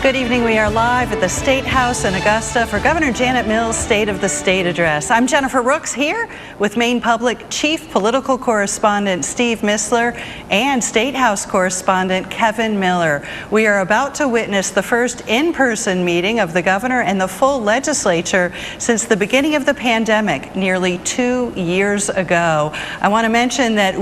Good evening. We are live at the State House in Augusta for Governor Janet Mill's State of the State address. I'm Jennifer Rooks here with Maine Public Chief Political Correspondent Steve Mistler and State House Correspondent Kevin Miller. We are about to witness the first in-person meeting of the governor and the full legislature since the beginning of the pandemic nearly 2 years ago. I want to mention that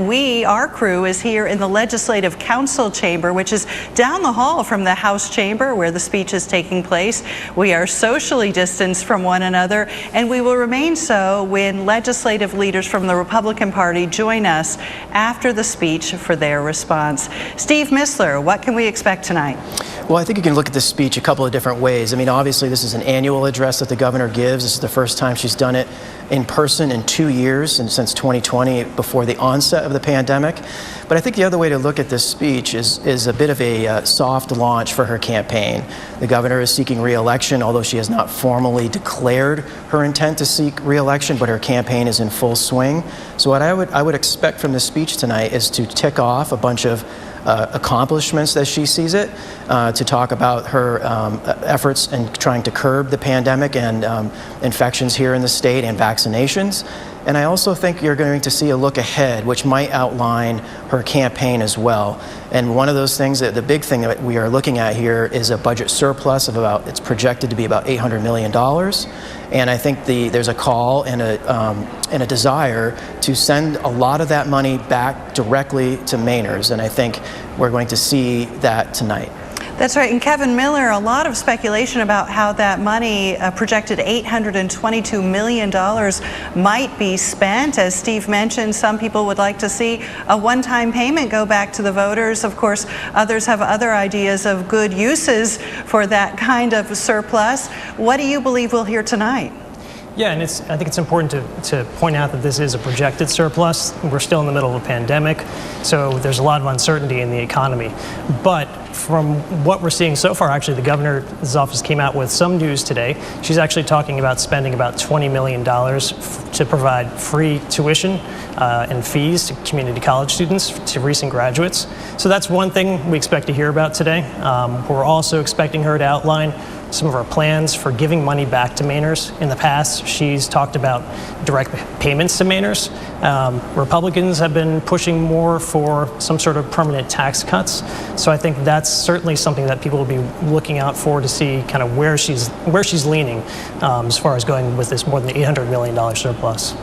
our crew is here in the Legislative Council chamber, which is down the hall from the House chamber where the speech is taking place. We are socially distanced from one another, and we will remain so when legislative leaders from the Republican Party join us after the speech for their response. Steve Mistler, what can we expect tonight? Well, I think you can look at this speech a couple of different ways. I mean, obviously, this is an annual address that the governor gives. This is the first time she's done it in person in 2 years, and since 2020, before the onset of the pandemic. But I think the other way to look at this speech is a bit of a soft launch for her campaign. The governor is seeking re-election, although she has not formally declared her intent to seek re-election, but her campaign is in full swing. So what I would expect from this speech tonight is to tick off a bunch of accomplishments as she sees it, to talk about her efforts in trying to curb the pandemic and infections here in the state and vaccinations. And I also think you're going to see a look ahead, which might outline her campaign as well. And one of those things, the big thing that we are looking at here is a budget surplus of it's projected to be about $800 million. And I think there's a call and a desire to send a lot of that money back directly to Mainers. And I think we're going to see that tonight. That's right. And Kevin Miller, a lot of speculation about how that money, projected $822 million, might be spent. As Steve mentioned, some people would like to see a one-time payment go back to the voters. Of course, others have other ideas of good uses for that kind of surplus. What do you believe we'll hear tonight? Yeah, and I think it's important to point out that this is a projected surplus. We're still in the middle of a pandemic, so there's a lot of uncertainty in the economy. But from what we're seeing so far, actually, the governor's office came out with some news today. She's actually talking about spending about $20 million to provide free tuition and fees to community college students, to recent graduates. So that's one thing we expect to hear about today. We're also expecting her to outline some of our plans for giving money back to Mainers. In the past, she's talked about direct payments to Mainers. Republicans have been pushing more for some sort of permanent tax cuts. So I think that's certainly something that people will be looking out for to see kind of where she's leaning as far as going with this more than $800 million surplus.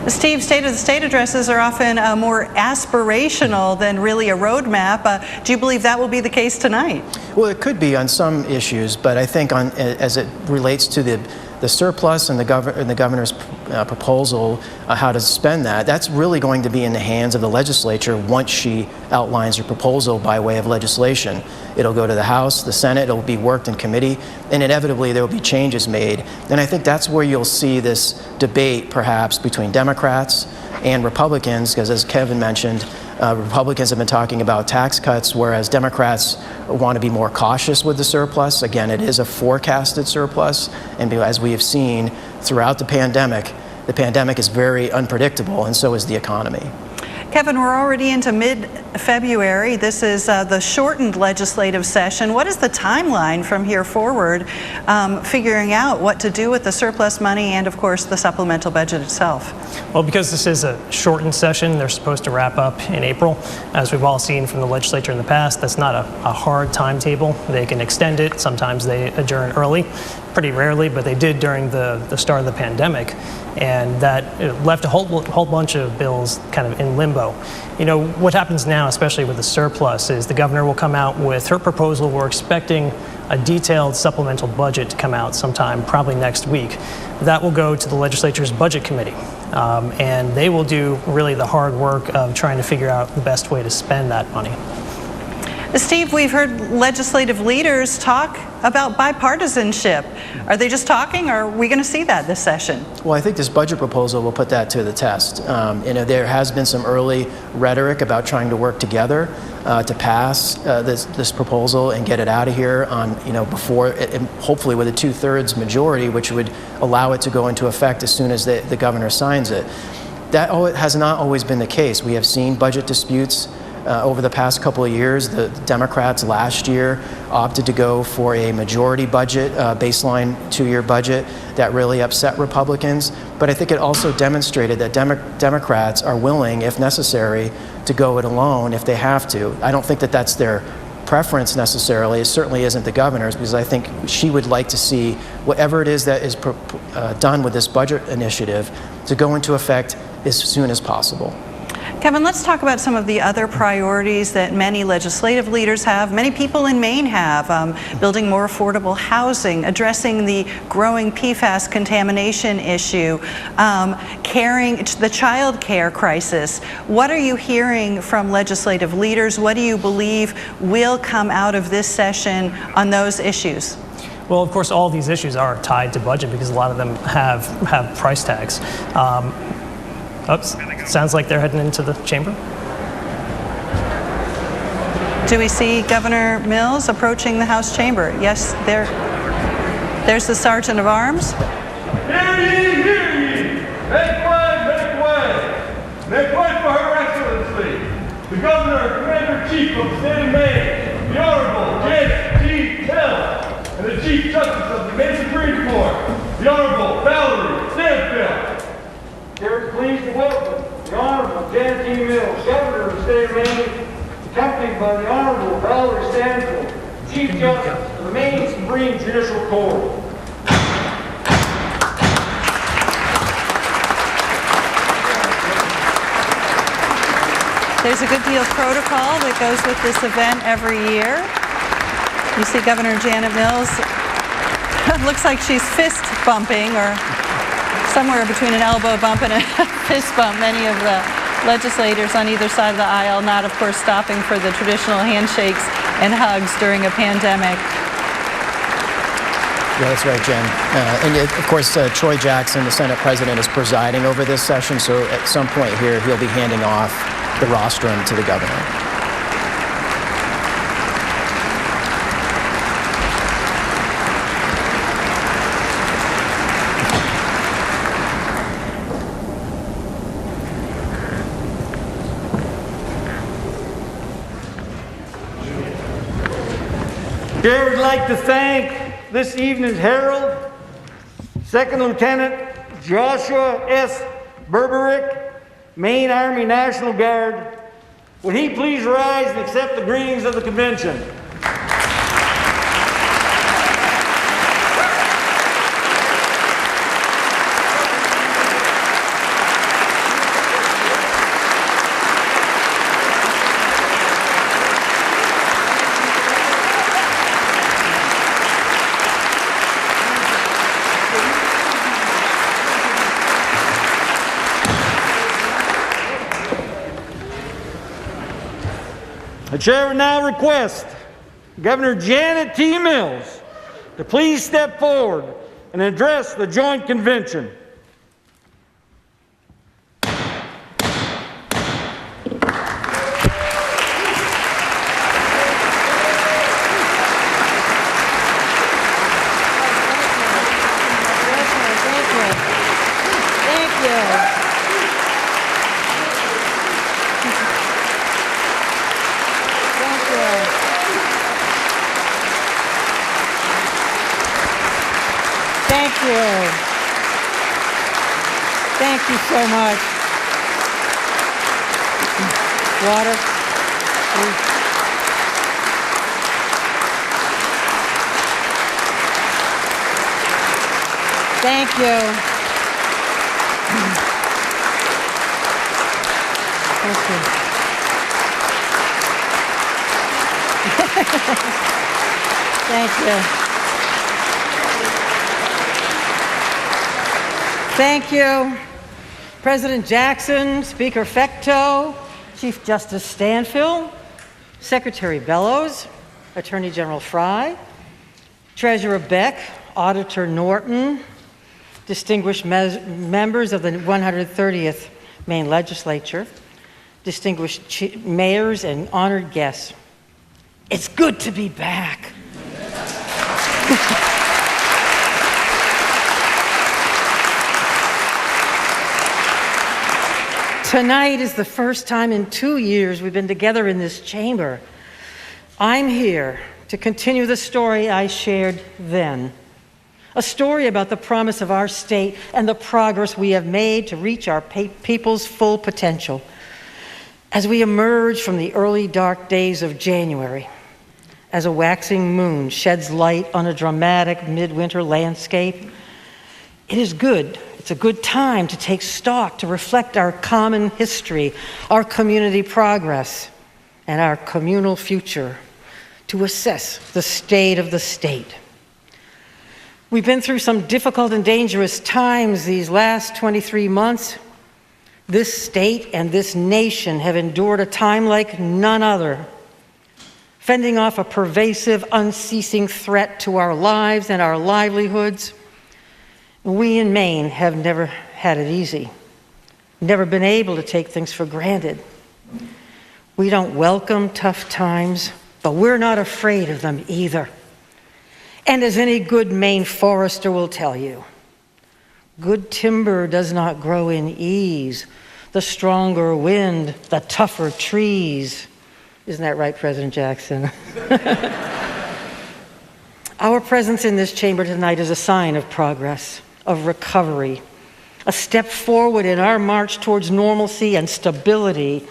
Steve, State of the State addresses are often more aspirational than really a roadmap. Do you believe that will be the case tonight? Well, it could be on some issues, but I think as it relates to the surplus and the governor's proposal, how to spend that's really going to be in the hands of the legislature once she outlines her proposal by way of legislation. It'll go to the House, the Senate, it'll be worked in committee, and inevitably there will be changes made. And I think that's where you'll see this debate perhaps between Democrats and Republicans, because as Kevin mentioned, Republicans have been talking about tax cuts, whereas Democrats want to be more cautious with the surplus. Again, it is a forecasted surplus, and as we have seen throughout the pandemic is very unpredictable, and so is the economy. Kevin, we're already into mid-February. This is the shortened legislative session. What is the timeline from here forward, figuring out what to do with the surplus money and, of course, the supplemental budget itself? Well, because this is a shortened session, they're supposed to wrap up in April. As we've all seen from the legislature in the past, that's not a hard timetable. They can extend it. Sometimes they adjourn early, pretty rarely, but they did during the start of the pandemic. And that left a whole bunch of bills kind of in limbo. You know, what happens now, especially with the surplus, is the governor will come out with her proposal. We're expecting a detailed supplemental budget to come out sometime, probably next week. That will go to the legislature's budget committee. And they will do really the hard work of trying to figure out the best way to spend that money. Steve, we've heard legislative leaders talk about bipartisanship. Are they just talking, or are we going to see that this session? Well, I think this budget proposal will put that to the test. There has been some early rhetoric about trying to work together to pass this proposal and get it out of here on, before, hopefully with a 2/3 majority, which would allow it to go into effect as soon as the governor signs it. That has not always been the case. We have seen budget disputes over the past couple of years. The Democrats last year opted to go for a majority budget, baseline 2-year budget that really upset Republicans. But I think it also demonstrated that Democrats are willing, if necessary, to go it alone if they have to. I don't think that that's their preference necessarily. It certainly isn't the governor's, because I think she would like to see whatever it is that is done with this budget initiative to go into effect as soon as possible. Kevin, let's talk about some of the other priorities that many legislative leaders have, many people in Maine have, building more affordable housing, addressing the growing PFAS contamination issue, caring the child care crisis. What are you hearing from legislative leaders? What do you believe will come out of this session on those issues? Well, of course, all these issues are tied to budget because a lot of them have price tags. Oops, sounds like they're heading into the chamber. Do we see Governor Mills approaching the House chamber? Yes, there's the Sergeant of Arms. Hear ye, hear ye! Make way, make way! Make way for Her Excellency, the Governor, Commander-in-Chief of the state of Maine, the Honorable Janet T. and the Chief Justice of the Maine Supreme Court, the Honorable Valerie Stanfield. We're pleased to welcome the Honorable Janet T. Mills, Governor of the state of Maine, accompanied by the Honorable Valerie Stanfield, Chief Justice of the Maine Supreme Judicial Court. There's a good deal of protocol that goes with this event every year. You see Governor Janet Mills, looks like she's fist bumping, or somewhere between an elbow bump and a fist bump. Many of the legislators on either side of the aisle not, of course, stopping for the traditional handshakes and hugs during a pandemic. Yeah, that's right, Jen. And of course, Troy Jackson, the Senate President, is presiding over this session, so at some point here, he'll be handing off the rostrum to the governor. Chair would like to thank this evening's herald, Second Lieutenant Joshua S. Berberick, Maine Army National Guard. Would he please rise and accept the greetings of the convention? The chair would now request Governor Janet T. Mills to please step forward and address the joint convention. Thank you so much. Water, please. Thank you. Thank you. Thank you. Thank you, President Jackson, Speaker Fecteau, Chief Justice Stanfield, Secretary Bellows, Attorney General Fry, Treasurer Beck, Auditor Norton, distinguished members of the 130th Maine Legislature, distinguished mayors and honored guests. It's good to be back. Tonight is the first time in 2 years we've been together in this chamber. I'm here to continue the story I shared then. A story about the promise of our state and the progress we have made to reach our people's full potential. As we emerge from the early dark days of January, as a waxing moon sheds light on a dramatic midwinter landscape, it is good. It's a good time to take stock, to reflect our common history, our community progress, and our communal future, to assess the state of the state. We've been through some difficult and dangerous times these last 23 months. This state and this nation have endured a time like none other, fending off a pervasive, unceasing threat to our lives and our livelihoods. We in Maine have never had it easy, never been able to take things for granted. We don't welcome tough times, but we're not afraid of them either. And as any good Maine forester will tell you, good timber does not grow in ease. The stronger wind, the tougher trees. Isn't that right, President Jackson? Our presence in this chamber tonight is a sign of progress, of recovery, a step forward in our march towards normalcy and stability,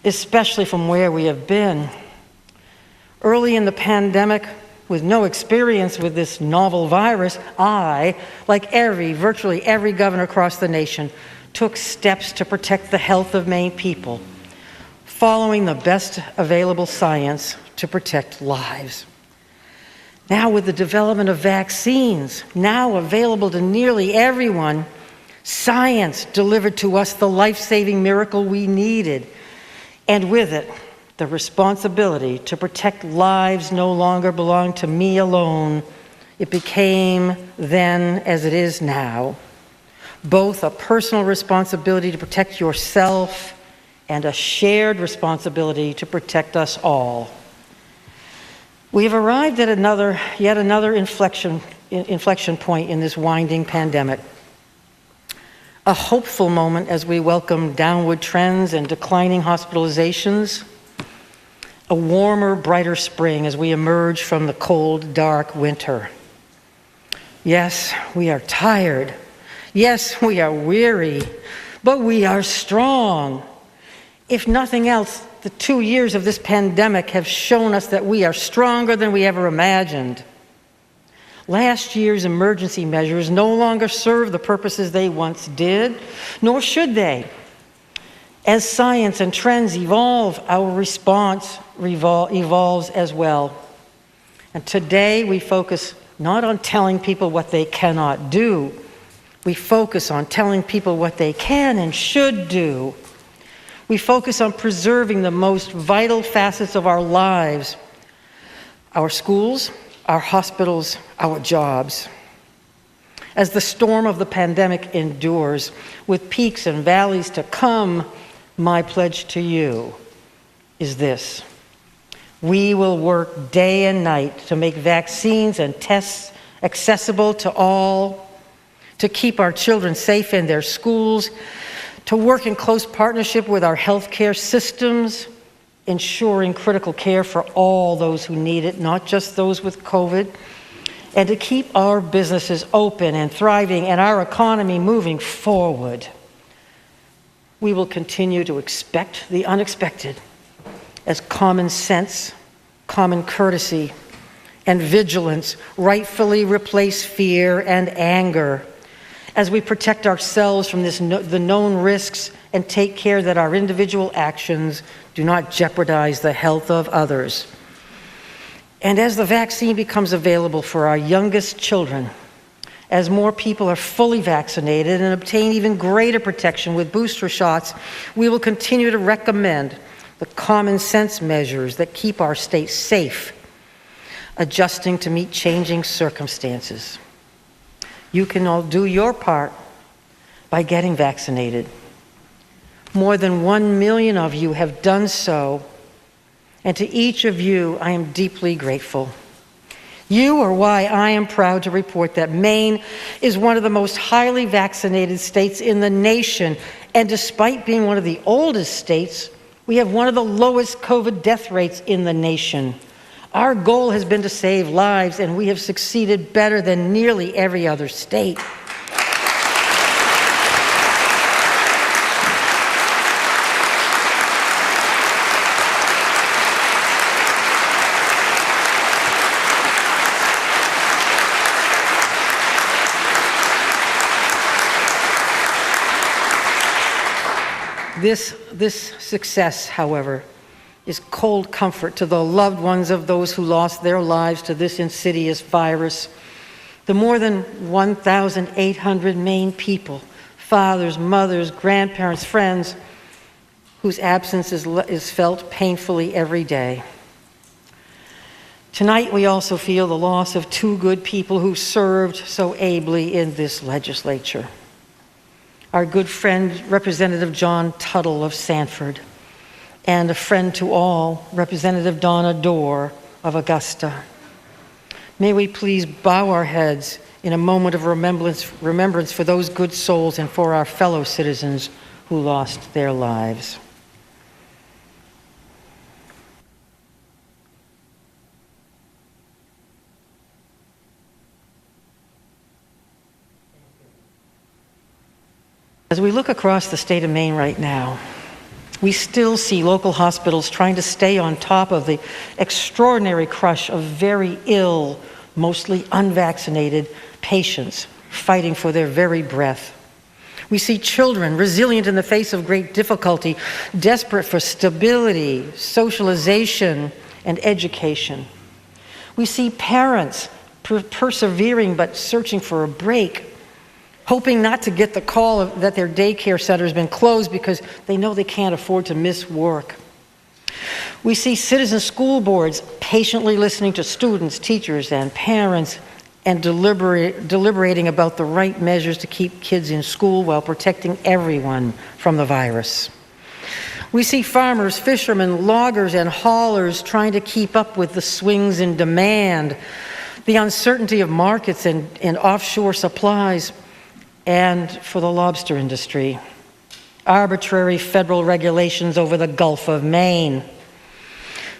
especially from where we have been. Early in the pandemic, with no experience with this novel virus, I, like virtually every governor across the nation, took steps to protect the health of Maine people, following the best available science to protect lives. Now, with the development of vaccines, now available to nearly everyone, science delivered to us the life-saving miracle we needed, and with it, the responsibility to protect lives no longer belonged to me alone. It became then, as it is now, both a personal responsibility to protect yourself and a shared responsibility to protect us all. We have arrived at yet another inflection point in this winding pandemic. A hopeful moment as we welcome downward trends and declining hospitalizations. A warmer, brighter spring as we emerge from the cold, dark winter. Yes, we are tired. Yes, we are weary, but we are strong. If nothing else, the 2 years of this pandemic have shown us that we are stronger than we ever imagined. Last year's emergency measures no longer serve the purposes they once did, nor should they. As science and trends evolve, our response evolves as well. And today we focus not on telling people what they cannot do. We focus on telling people what they can and should do. We focus on preserving the most vital facets of our lives, our schools, our hospitals, our jobs. As the storm of the pandemic endures, with peaks and valleys to come, my pledge to you is this. We will work day and night to make vaccines and tests accessible to all, to keep our children safe in their schools, to work in close partnership with our healthcare systems, ensuring critical care for all those who need it, not just those with COVID, and to keep our businesses open and thriving and our economy moving forward. We will continue to expect the unexpected as common sense, common courtesy, and vigilance rightfully replace fear and anger as we protect ourselves from the known risks and take care that our individual actions do not jeopardize the health of others. And as the vaccine becomes available for our youngest children, as more people are fully vaccinated and obtain even greater protection with booster shots, we will continue to recommend the common sense measures that keep our state safe, adjusting to meet changing circumstances. You can all do your part by getting vaccinated. More than 1 million of you have done so, and to each of you, I am deeply grateful. You are why I am proud to report that Maine is one of the most highly vaccinated states in the nation, And despite being one of the oldest states, we have one of the lowest COVID death rates in the nation. Our goal has been to save lives, and we have succeeded better than nearly every other state. This success, however, is cold comfort to the loved ones of those who lost their lives to this insidious virus. The more than 1,800 Maine people, fathers, mothers, grandparents, friends, whose absence is felt painfully every day. Tonight, we also feel the loss of two good people who served so ably in this legislature. Our good friend, Representative John Tuttle of Sanford, and a friend to all, Representative Donna Dorr of Augusta. May we please bow our heads in a moment of remembrance for those good souls and for our fellow citizens who lost their lives. As we look across the state of Maine right now, we still see local hospitals trying to stay on top of the extraordinary crush of very ill, mostly unvaccinated patients fighting for their very breath. We see children resilient in the face of great difficulty, desperate for stability, socialization, and education. We see parents persevering but searching for a break, hoping not to get the call that their daycare center has been closed because they know they can't afford to miss work. We see citizen school boards patiently listening to students, teachers, and parents and deliberating about the right measures to keep kids in school while protecting everyone from the virus. We see farmers, fishermen, loggers, and haulers trying to keep up with the swings in demand, the uncertainty of markets and offshore supplies, and for the lobster industry, arbitrary federal regulations over the Gulf of Maine.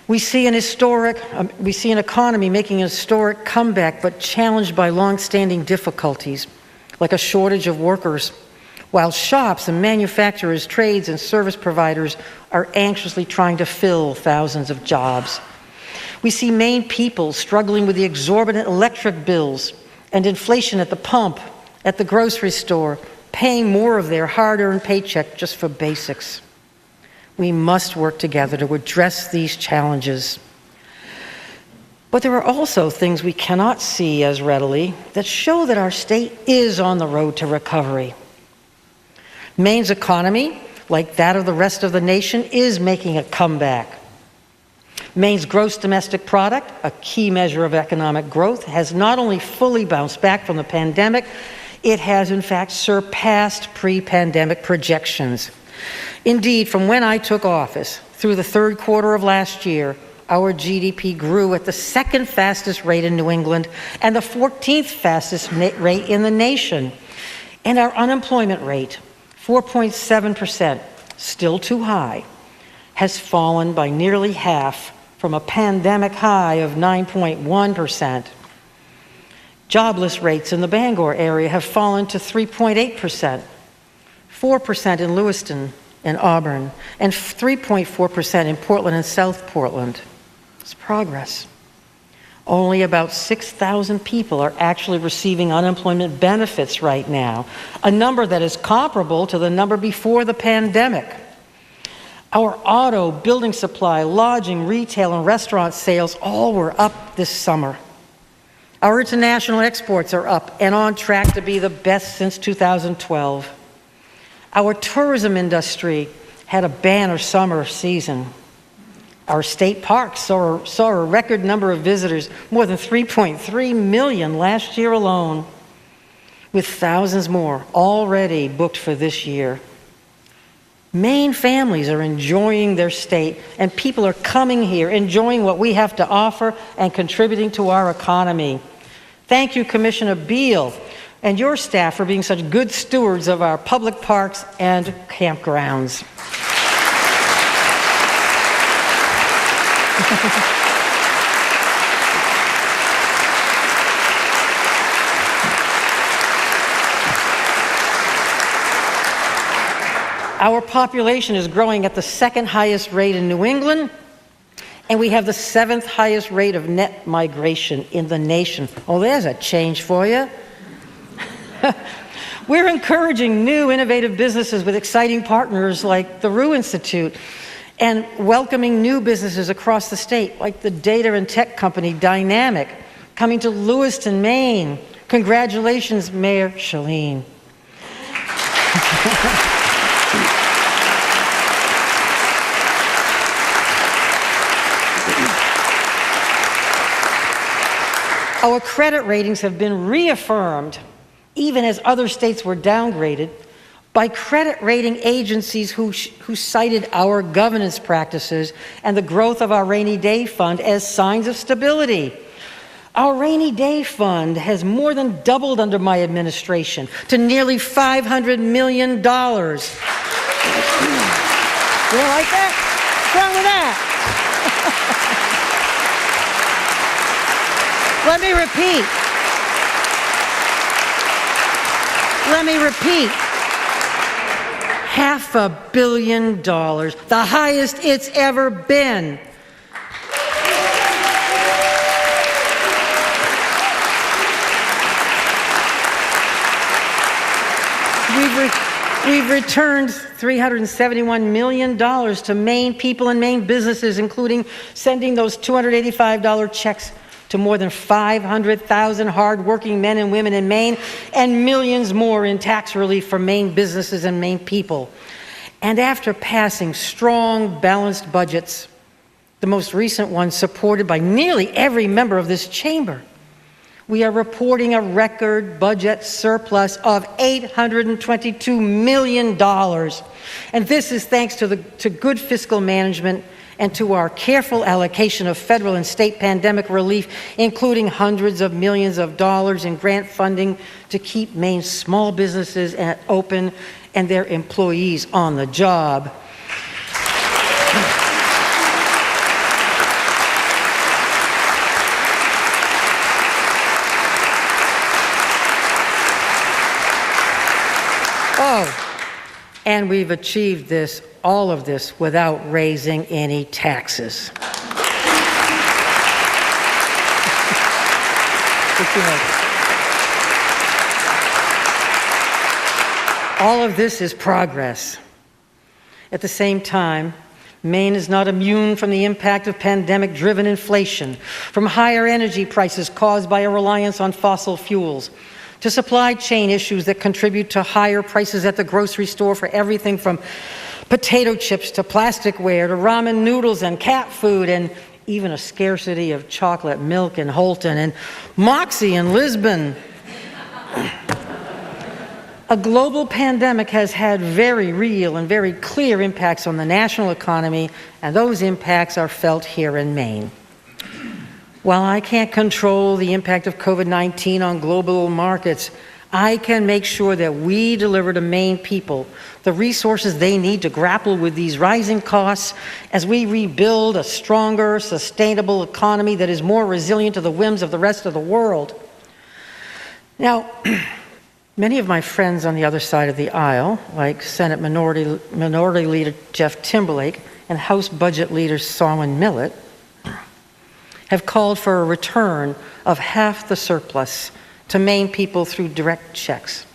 We see an economy making a historic comeback, but challenged by long-standing difficulties, like a shortage of workers, while shops and manufacturers, trades, and service providers are anxiously trying to fill thousands of jobs. We see Maine people struggling with the exorbitant electric bills and inflation at the pump, at the grocery store, paying more of their hard-earned paycheck just for basics. We must work together to address these challenges. But there are also things we cannot see as readily that show that our state is on the road to recovery. Maine's economy, like that of the rest of the nation, is making a comeback. Maine's gross domestic product, a key measure of economic growth, has not only fully bounced back from the pandemic, it has in fact surpassed pre-pandemic projections. Indeed, from when I took office through the third quarter of last year, our GDP grew at the second fastest rate in New England and the 14th fastest rate in the nation. And our unemployment rate, 4.7%, still too high, has fallen by nearly half from a pandemic high of 9.1%. Jobless rates in the Bangor area have fallen to 3.8%, 4% in Lewiston and Auburn, and 3.4% in Portland and South Portland. It's progress. Only about 6,000 people are actually receiving unemployment benefits right now, a number that is comparable to the number before the pandemic. Our auto, building supply, lodging, retail, and restaurant sales all were up this summer. Our international exports are up and on track to be the best since 2012. Our tourism industry had a banner summer season. Our state parks saw a record number of visitors, more than 3.3 million last year alone, with thousands more already booked for this year. Maine families are enjoying their state, and people are coming here, enjoying what we have to offer and contributing to our economy. Thank you, Commissioner Beal and your staff for being such good stewards of our public parks and campgrounds. Our population is growing at the second highest rate in New England, and we have the 7th highest rate of net migration in the nation. Oh, there's a change for you. We're encouraging new innovative businesses with exciting partners like the Roo Institute, and welcoming new businesses across the state like the data and tech company Dynamic, coming to Lewiston, Maine. Congratulations, Mayor Shalene. Our credit ratings have been reaffirmed, even as other states were downgraded, by credit rating agencies who cited our governance practices and the growth of our rainy day fund as signs of stability. Our rainy day fund has more than doubled under my administration to nearly $500 million. You don't like that? What's wrong with that? Let me repeat. $500 million, the highest it's ever been. We've returned $371 million to Maine people and Maine businesses, including sending those $285 checks to more than 500,000 hardworking men and women in Maine, and millions more in tax relief for Maine businesses and Maine people. And after passing strong, balanced budgets, the most recent one supported by nearly every member of this chamber, we are reporting a record budget surplus of $822 million. And this is thanks to good fiscal management and to our careful allocation of federal and state pandemic relief, including hundreds of millions of dollars in grant funding to keep Maine's small businesses open and their employees on the job. And we've achieved all of this without raising any taxes. All of this is progress. At the same time, Maine is not immune from the impact of pandemic-driven inflation, from higher energy prices caused by a reliance on fossil fuels, to supply chain issues that contribute to higher prices at the grocery store for everything from potato chips to plasticware to ramen noodles and cat food, and even a scarcity of chocolate milk in Holton and Moxie in Lisbon. A global pandemic has had very real and very clear impacts on the national economy, and those impacts are felt here in Maine. While I can't control the impact of COVID-19 on global markets, I can make sure that we deliver to Maine people the resources they need to grapple with these rising costs as we rebuild a stronger, sustainable economy that is more resilient to the whims of the rest of the world. Now, many of my friends on the other side of the aisle, like Senate Minority Leader Jeff Timberlake and House Budget Leader Solomon Millett, have called for a return of half the surplus to Maine people through direct checks.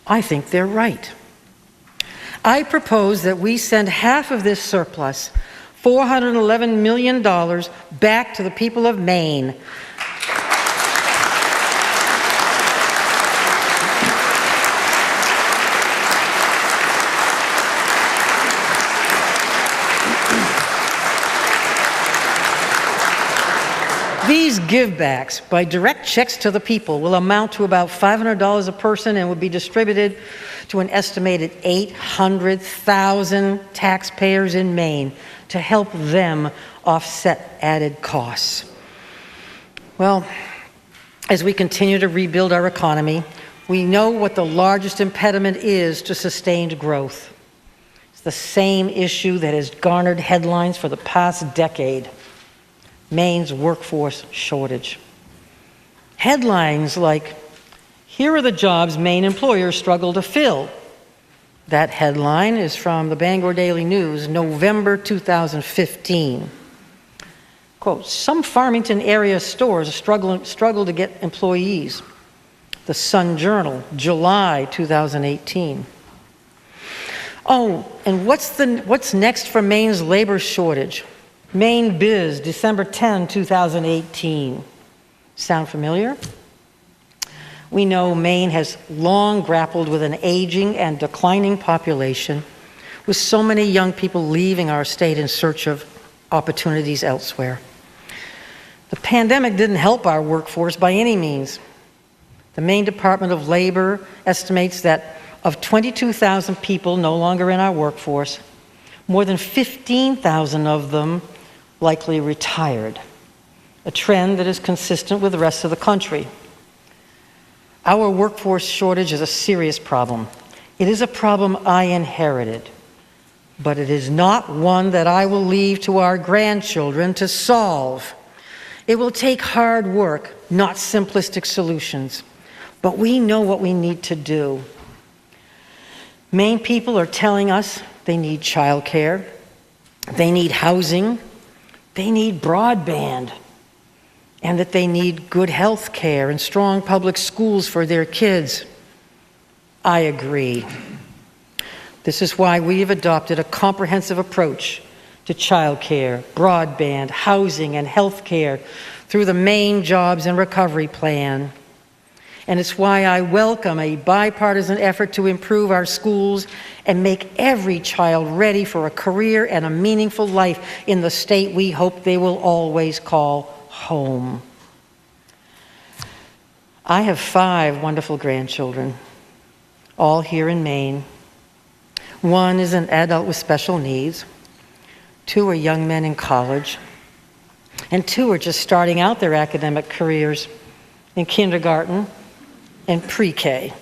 I think they're right. I propose that we send half of this surplus, $411 million, back to the people of Maine. These givebacks by direct checks to the people will amount to about $500 a person and will be distributed to an estimated 800,000 taxpayers in Maine to help them offset added costs. Well, as we continue to rebuild our economy, we know what the largest impediment is to sustained growth. It's the same issue that has garnered headlines for the past decade: Maine's workforce shortage. Headlines like, "Here are the jobs Maine employers struggle to fill." That headline is from the Bangor Daily News, November 2015. Quote, "Some Farmington area stores struggle to get employees." The Sun Journal, July 2018. Oh, and what's next for Maine's labor shortage? Maine Biz, December 10, 2018. Sound familiar? We know Maine has long grappled with an aging and declining population, with so many young people leaving our state in search of opportunities elsewhere. The pandemic didn't help our workforce by any means. The Maine Department of Labor estimates that of 22,000 people no longer in our workforce, more than 15,000 of them likely retired, a trend that is consistent with the rest of the country. Our workforce shortage is a serious problem. It is a problem I inherited, but it is not one that I will leave to our grandchildren to solve. It will take hard work, not simplistic solutions, but we know what we need to do. Maine people are telling us they need childcare, they need housing, they need broadband, and that they need good health care and strong public schools for their kids. I agree. This is why we have adopted a comprehensive approach to childcare, broadband, housing, and health care through the Maine Jobs and Recovery Plan. And it's why I welcome a bipartisan effort to improve our schools and make every child ready for a career and a meaningful life in the state we hope they will always call home. I have 5 wonderful grandchildren, all here in Maine. 1 is an adult with special needs, 2 are young men in college, and 2 are just starting out their academic careers in kindergarten and pre-K.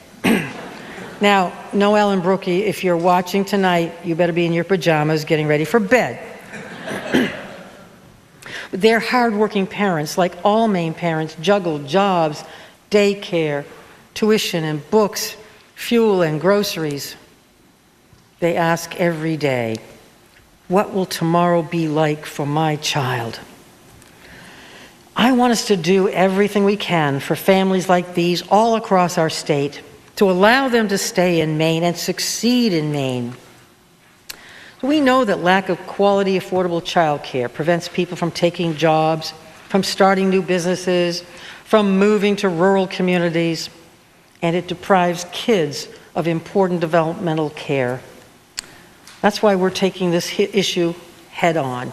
Now, Noelle and Brookie, if you're watching tonight, you better be in your pajamas getting ready for bed. They're hardworking parents, like all Maine parents, juggle jobs, daycare, tuition and books, fuel and groceries. They ask every day, what will tomorrow be like for my child? I want us to do everything we can for families like these all across our state to allow them to stay in Maine and succeed in Maine. We know that lack of quality, affordable childcare prevents people from taking jobs, from starting new businesses, from moving to rural communities, and it deprives kids of important developmental care. That's why we're taking this issue head on.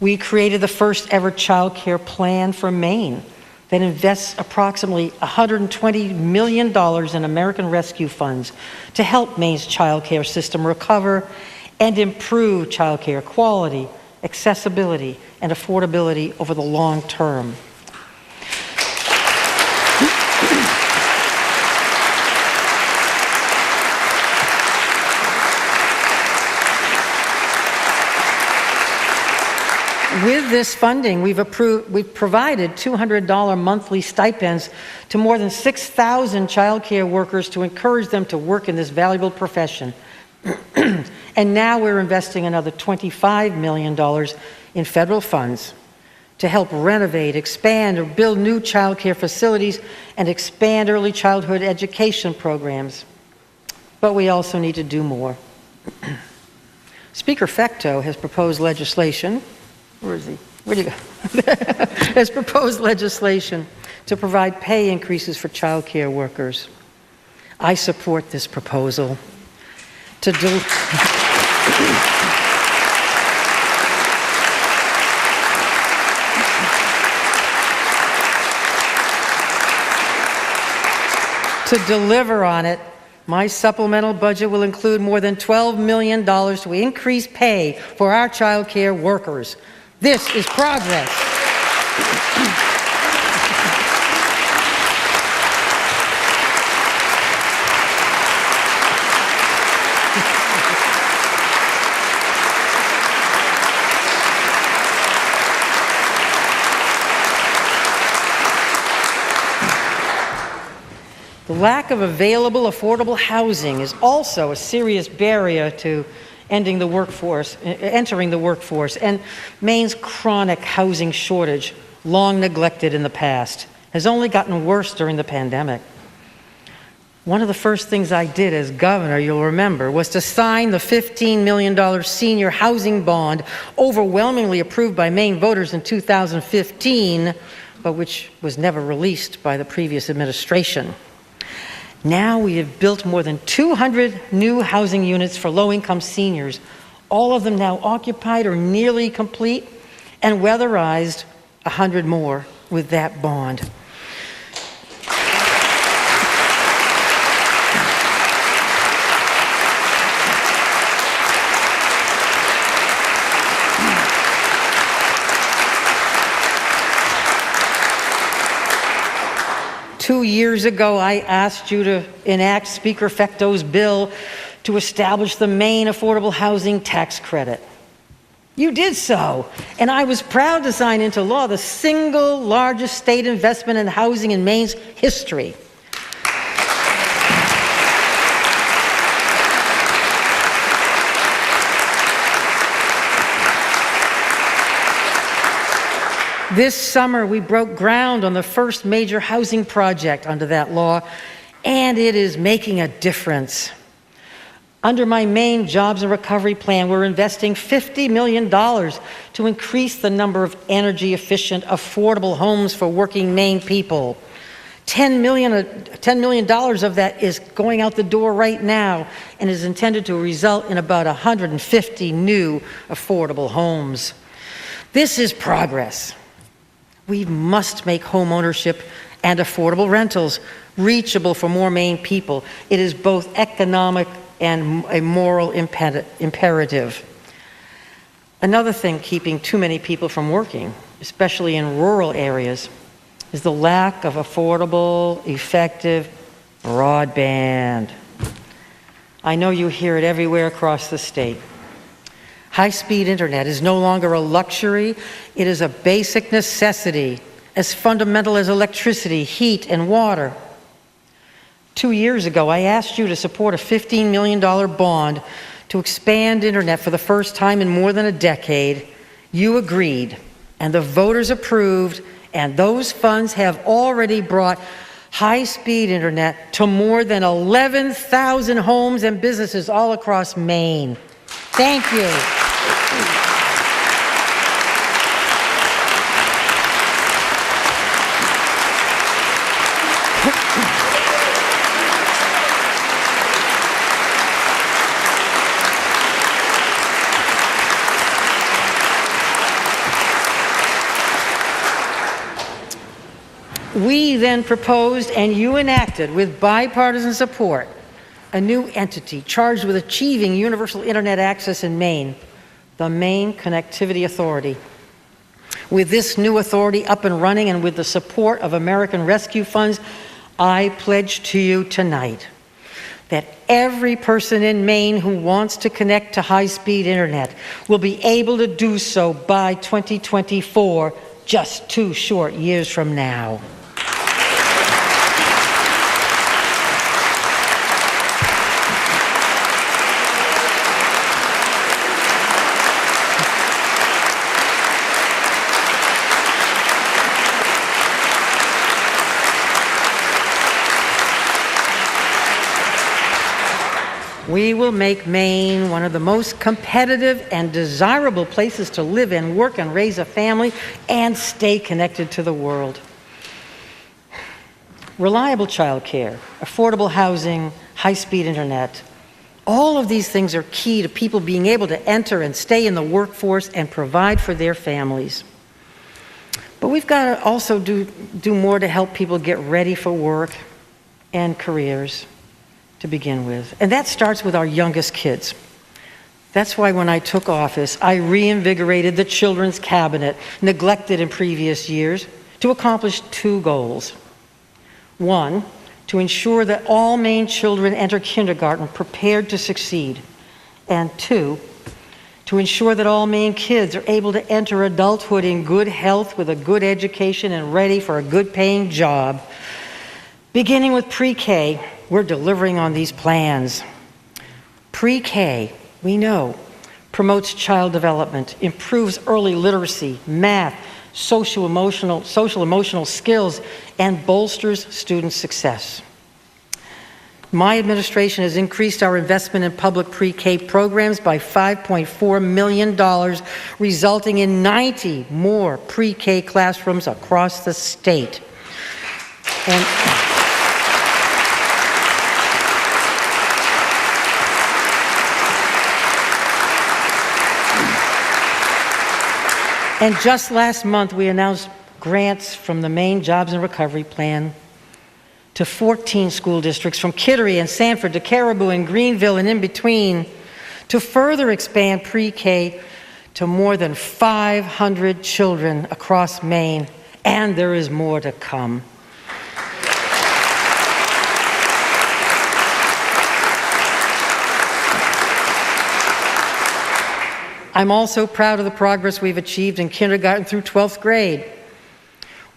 We created the first ever child care plan for Maine that invests approximately $120 million in American Rescue Funds to help Maine's child care system recover and improve child care quality, accessibility, and affordability over the long term. With this funding, we've provided $200 monthly stipends to more than 6,000 child care workers to encourage them to work in this valuable profession. And now we're investing another $25 million in federal funds to help renovate, expand, or build new child care facilities and expand early childhood education programs. But we also need to do more. Speaker Fecteau has proposed legislation. Where is he? Where'd he go? Has proposed legislation to provide pay increases for child care workers. I support this proposal to deliver on it. My supplemental budget will include more than $12 million to increase pay for our child care workers. This is progress. The lack of available affordable housing is also a serious barrier to entering the workforce, and Maine's chronic housing shortage, long neglected in the past, has only gotten worse during the pandemic. One of the first things I did as governor, you'll remember, was to sign the $15 million senior housing bond, overwhelmingly approved by Maine voters in 2015, but which was never released by the previous administration. Now we have built more than 200 new housing units for low-income seniors, all of them now occupied or nearly complete, and weatherized 100 more with that bond. Two years ago, I asked you to enact Speaker Fecto's bill to establish the Maine Affordable Housing Tax Credit. You did so, and I was proud to sign into law the single largest state investment in housing in Maine's history. This summer, we broke ground on the first major housing project under that law, and it is making a difference. Under my Maine Jobs and Recovery Plan, we're investing $50 million to increase the number of energy-efficient, affordable homes for working Maine people. $10 million of that is going out the door right now and is intended to result in about 150 new affordable homes. This is progress. We must make home ownership and affordable rentals reachable for more Maine people. It is both economic and a moral imperative. Another thing keeping too many people from working, especially in rural areas, is the lack of affordable, effective broadband. I know you hear it everywhere across the state. High-speed internet is no longer a luxury, it is a basic necessity, as fundamental as electricity, heat, and water. 2 years ago, I asked you to support a $15 million bond to expand internet for the first time in more than a decade. You agreed, and the voters approved, and those funds have already brought high-speed internet to more than 11,000 homes and businesses all across Maine. Thank you. We then proposed, and you enacted with bipartisan support, a new entity charged with achieving universal internet access in Maine, the Maine Connectivity Authority. With this new authority up and running and with the support of American Rescue Funds, I pledge to you tonight that every person in Maine who wants to connect to high-speed internet will be able to do so by 2024, just 2 short years from now. We will make Maine one of the most competitive and desirable places to live and work and raise a family and stay connected to the world. Reliable childcare, affordable housing, high-speed internet. All of these things are key to people being able to enter and stay in the workforce and provide for their families. But we've got to also do more to help people get ready for work and careers to begin with. And that starts with our youngest kids. That's why when I took office, I reinvigorated the Children's Cabinet, neglected in previous years, to accomplish 2 goals. 1, to ensure that all Maine children enter kindergarten prepared to succeed. And 2, to ensure that all Maine kids are able to enter adulthood in good health with a good education and ready for a good paying job. Beginning with pre-K, we're delivering on these plans. Pre-K, we know, promotes child development, improves early literacy, math, social emotional skills, and bolsters student success. My administration has increased our investment in public pre-K programs by $5.4 million, resulting in 90 more pre-K classrooms across the state. And just last month, we announced grants from the Maine Jobs and Recovery Plan to 14 school districts from Kittery and Sanford to Caribou and Greenville and in between to further expand pre-K to more than 500 children across Maine, and there is more to come. I'm also proud of the progress we've achieved in kindergarten through 12th grade.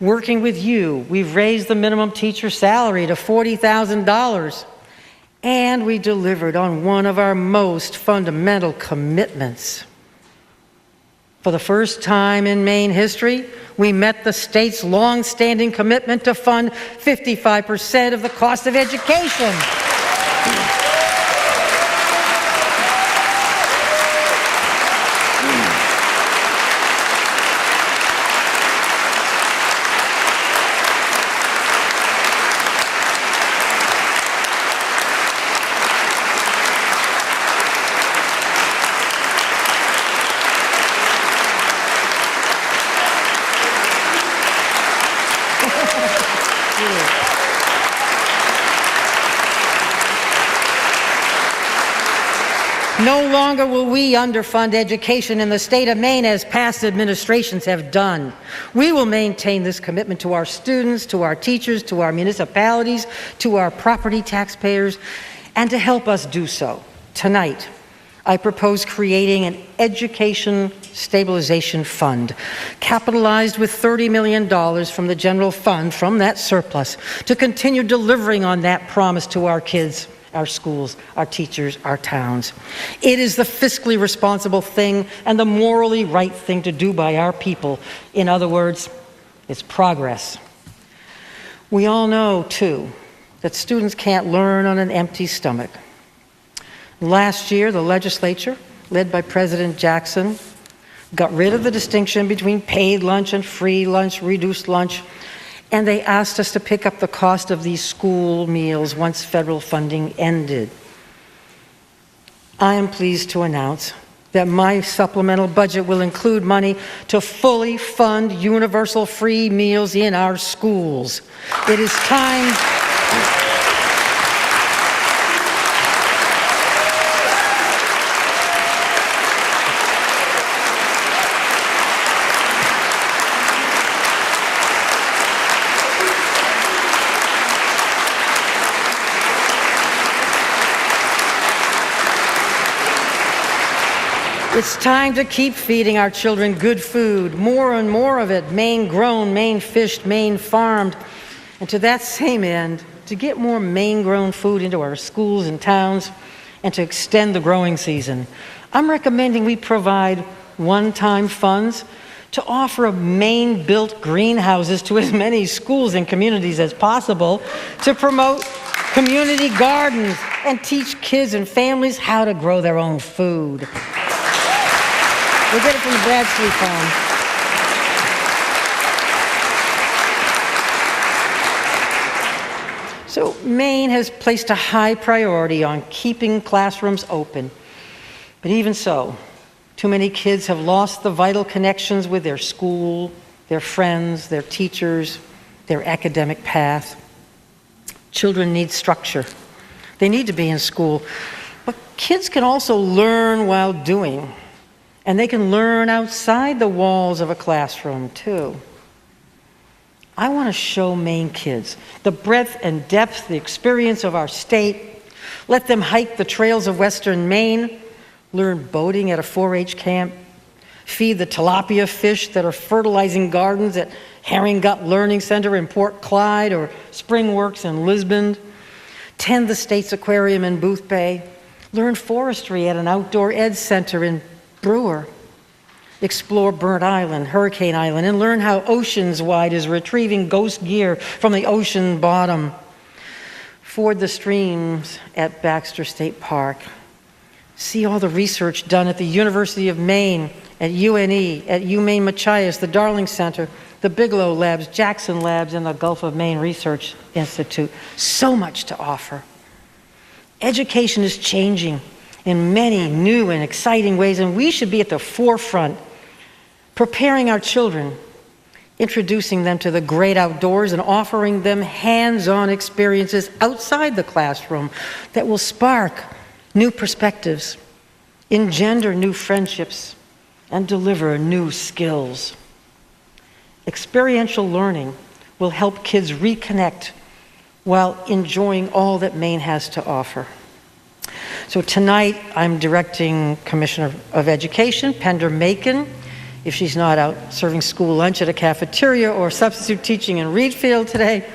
Working with you, we've raised the minimum teacher salary to $40,000, and we delivered on one of our most fundamental commitments. For the first time in Maine history, we met the state's long-standing commitment to fund 55% of the cost of education. No longer will we underfund education in the state of Maine as past administrations have done. We will maintain this commitment to our students, to our teachers, to our municipalities, to our property taxpayers, and to help us do so, tonight, I propose creating an education stabilization fund, capitalized with $30 million from the general fund, from that surplus, to continue delivering on that promise to our kids, our schools, our teachers, our towns. It is the fiscally responsible thing and the morally right thing to do by our people. In other words, it's progress. We all know, too, that students can't learn on an empty stomach. Last year, the legislature, led by President Jackson, got rid of the distinction between paid lunch and free lunch, reduced lunch, and they asked us to pick up the cost of these school meals once federal funding ended. I am pleased to announce that my supplemental budget will include money to fully fund universal free meals in our schools. It is time. It's time to keep feeding our children good food, more and more of it, Maine-grown, Maine-fished, Maine-farmed. And to that same end, to get more Maine-grown food into our schools and towns, and to extend the growing season, I'm recommending we provide one-time funds to offer Maine-built greenhouses to as many schools and communities as possible, to promote community gardens, and teach kids and families how to grow their own food. We'll get it from the Bradstreet Farm. So Maine has placed a high priority on keeping classrooms open. But even so, too many kids have lost the vital connections with their school, their friends, their teachers, their academic path. Children need structure. They need to be in school. But kids can also learn while doing. And they can learn outside the walls of a classroom, too. I want to show Maine kids the breadth and depth, the experience of our state. Let them hike the trails of Western Maine, learn boating at a 4-H camp, feed the tilapia fish that are fertilizing gardens at Herring Gut Learning Center in Port Clyde or Springworks in Lisbon, tend the state's aquarium in Booth Bay, learn forestry at an outdoor ed center in Brewer, explore Burnt Island, Hurricane Island, and learn how Oceans Wide is retrieving ghost gear from the ocean bottom, ford the streams at Baxter State Park, see all the research done at the University of Maine, at UNE, at UMaine Machias, the Darling Center, the Bigelow Labs, Jackson Labs, and the Gulf of Maine Research Institute. So much to offer. Education is changing in many new and exciting ways, and we should be at the forefront, preparing our children, introducing them to the great outdoors, and offering them hands-on experiences outside the classroom that will spark new perspectives, engender new friendships, and deliver new skills. Experiential learning will help kids reconnect while enjoying all that Maine has to offer. So tonight, I'm directing Commissioner of Education, Pender Macon, if she's not out serving school lunch at a cafeteria or substitute teaching in Reedfield today,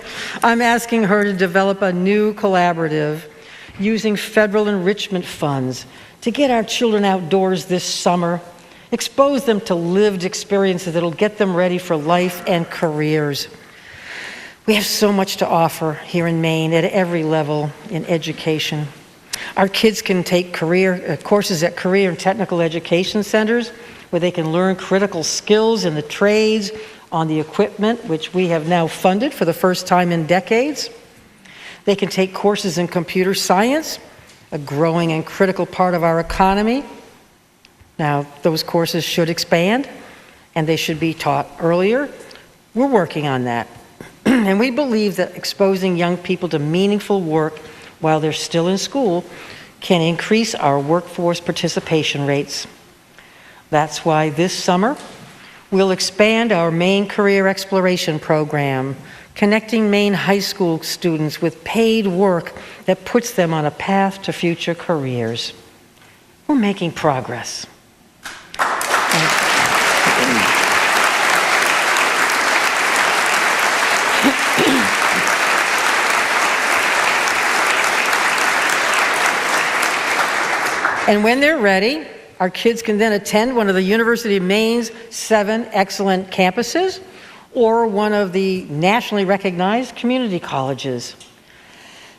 I'm asking her to develop a new collaborative using federal enrichment funds to get our children outdoors this summer, expose them to lived experiences that'll get them ready for life and careers. We have so much to offer here in Maine at every level in education. Our kids can take courses at career and technical education centers where they can learn critical skills in the trades, on the equipment, which we have now funded for the first time in decades. They can take courses in computer science, a growing and critical part of our economy. Now, those courses should expand, and they should be taught earlier. We're working on that. And we believe that exposing young people to meaningful work while they're still in school can increase our workforce participation rates. That's why this summer, we'll expand our Maine Career Exploration Program, connecting Maine high school students with paid work that puts them on a path to future careers. We're making progress. And when they're ready, our kids can then attend one of the University of Maine's 7 excellent campuses or one of the nationally recognized community colleges.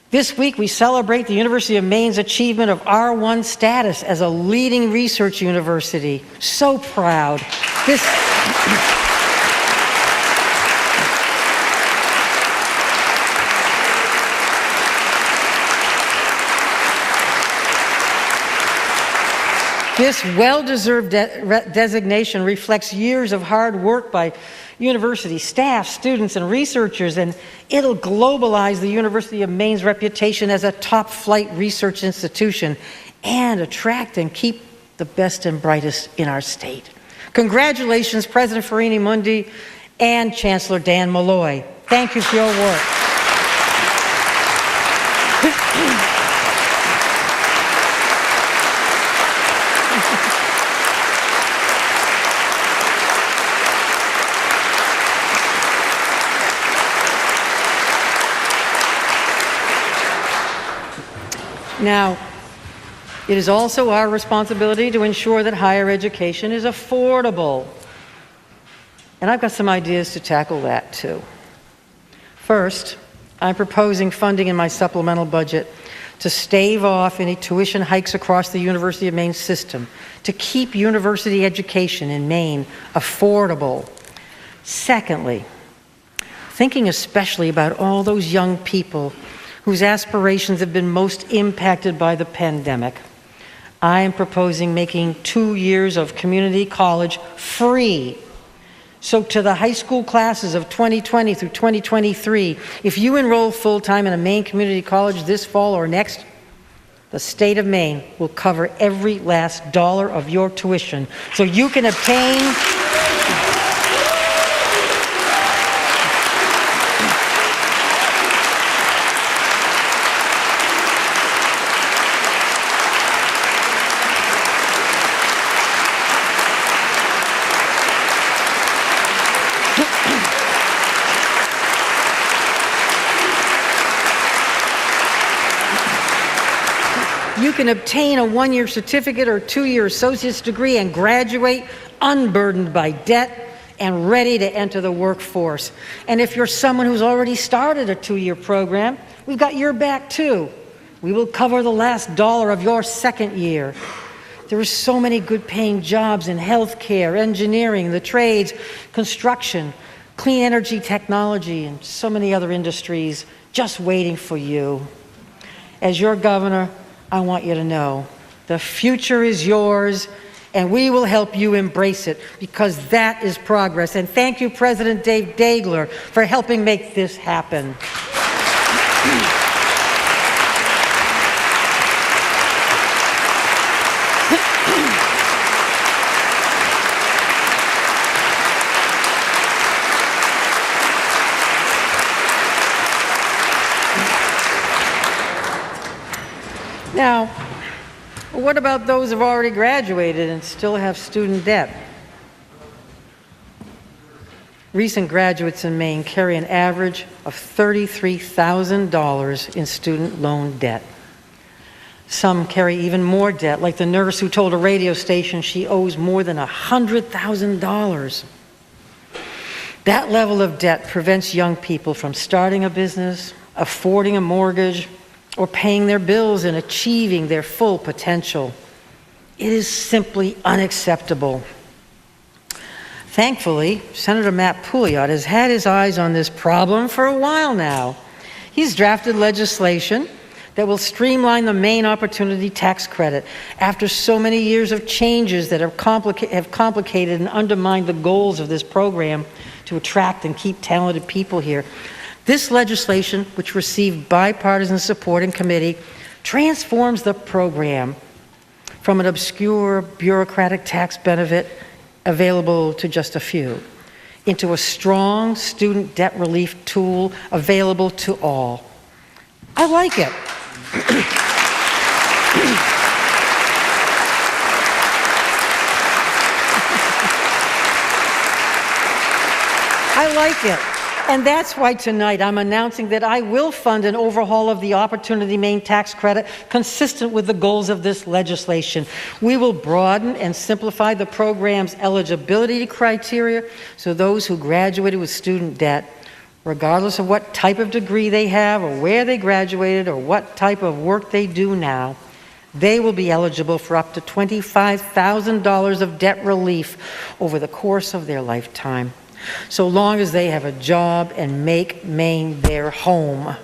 This week, we celebrate the University of Maine's achievement of R1 status as a leading research university. So proud. This well-deserved designation reflects years of hard work by university staff, students, and researchers, and it'll globalize the University of Maine's reputation as a top-flight research institution and attract and keep the best and brightest in our state. Congratulations, President Farini Mundi and Chancellor Dan Malloy. Thank you for your work. Now, it is also our responsibility to ensure that higher education is affordable. And I've got some ideas to tackle that too. First, I'm proposing funding in my supplemental budget to stave off any tuition hikes across the University of Maine system, to keep university education in Maine affordable. Secondly, thinking especially about all those young people whose aspirations have been most impacted by the pandemic, I am proposing making 2 years of community college free. So to the high school classes of 2020 through 2023, if you enroll full-time in a Maine community college this fall or next, the state of Maine will cover every last dollar of your tuition so you can obtain You can obtain a 1-year certificate or 2-year associate's degree and graduate unburdened by debt and ready to enter the workforce. And if you're someone who's already started a 2-year program, we've got your back too. We will cover the last dollar of your second year. There are so many good paying jobs in healthcare, engineering, the trades, construction, clean energy technology, and so many other industries just waiting for you. As your governor, I want you to know the future is yours, and we will help you embrace it, because that is progress. And thank you, President Dave Dagler, for helping make this happen. Now, what about those who've already graduated and still have student debt? Recent graduates in Maine carry an average of $33,000 in student loan debt. Some carry even more debt, like the nurse who told a radio station she owes more than $100,000. That level of debt prevents young people from starting a business, affording a mortgage, or paying their bills and achieving their full potential. It is simply unacceptable. Thankfully, Senator Matt Pouliot has had his eyes on this problem for a while now. He's drafted legislation that will streamline the Maine Opportunity Tax Credit after so many years of changes that have complicated and undermined the goals of this program to attract and keep talented people here. This legislation, which received bipartisan support in committee, transforms the program from an obscure bureaucratic tax benefit available to just a few into a strong student debt relief tool available to all. I like it. I like it. And that's why tonight I'm announcing that I will fund an overhaul of the Opportunity Maine tax credit consistent with the goals of this legislation. We will broaden and simplify the program's eligibility criteria so those who graduated with student debt, regardless of what type of degree they have or where they graduated or what type of work they do now, they will be eligible for up to $25,000 of debt relief over the course of their lifetime, so long as they have a job and make Maine their home.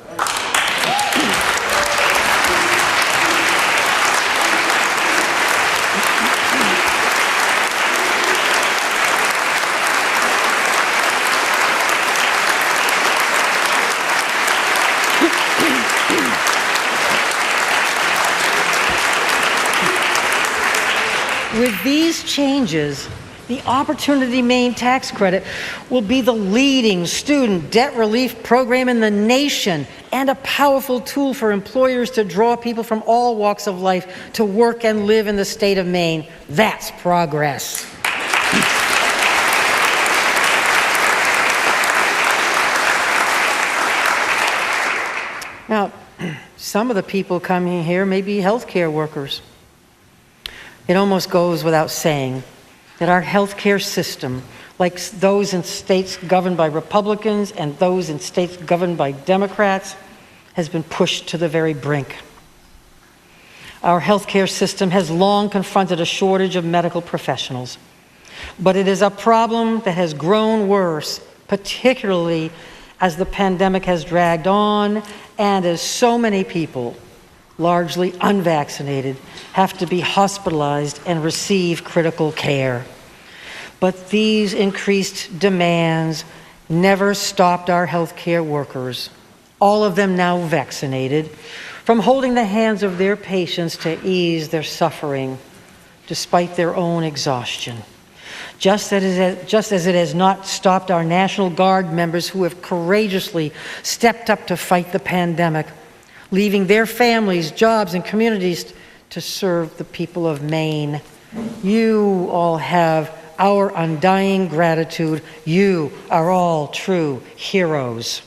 With these changes, the Opportunity Maine tax credit will be the leading student debt relief program in the nation and a powerful tool for employers to draw people from all walks of life to work and live in the state of Maine. That's progress. Now, some of the people coming here may be healthcare workers. It almost goes without saying that our healthcare system, like those in states governed by Republicans and those in states governed by Democrats, has been pushed to the very brink. Our healthcare system has long confronted a shortage of medical professionals, but it is a problem that has grown worse, particularly as the pandemic has dragged on and as so many people, largely unvaccinated, have to be hospitalized and receive critical care. But these increased demands never stopped our healthcare workers, all of them now vaccinated, from holding the hands of their patients to ease their suffering, despite their own exhaustion. Just as it has not stopped our National Guard members who have courageously stepped up to fight the pandemic, leaving their families, jobs, and communities to serve the people of Maine. You all have our undying gratitude. You are all true heroes.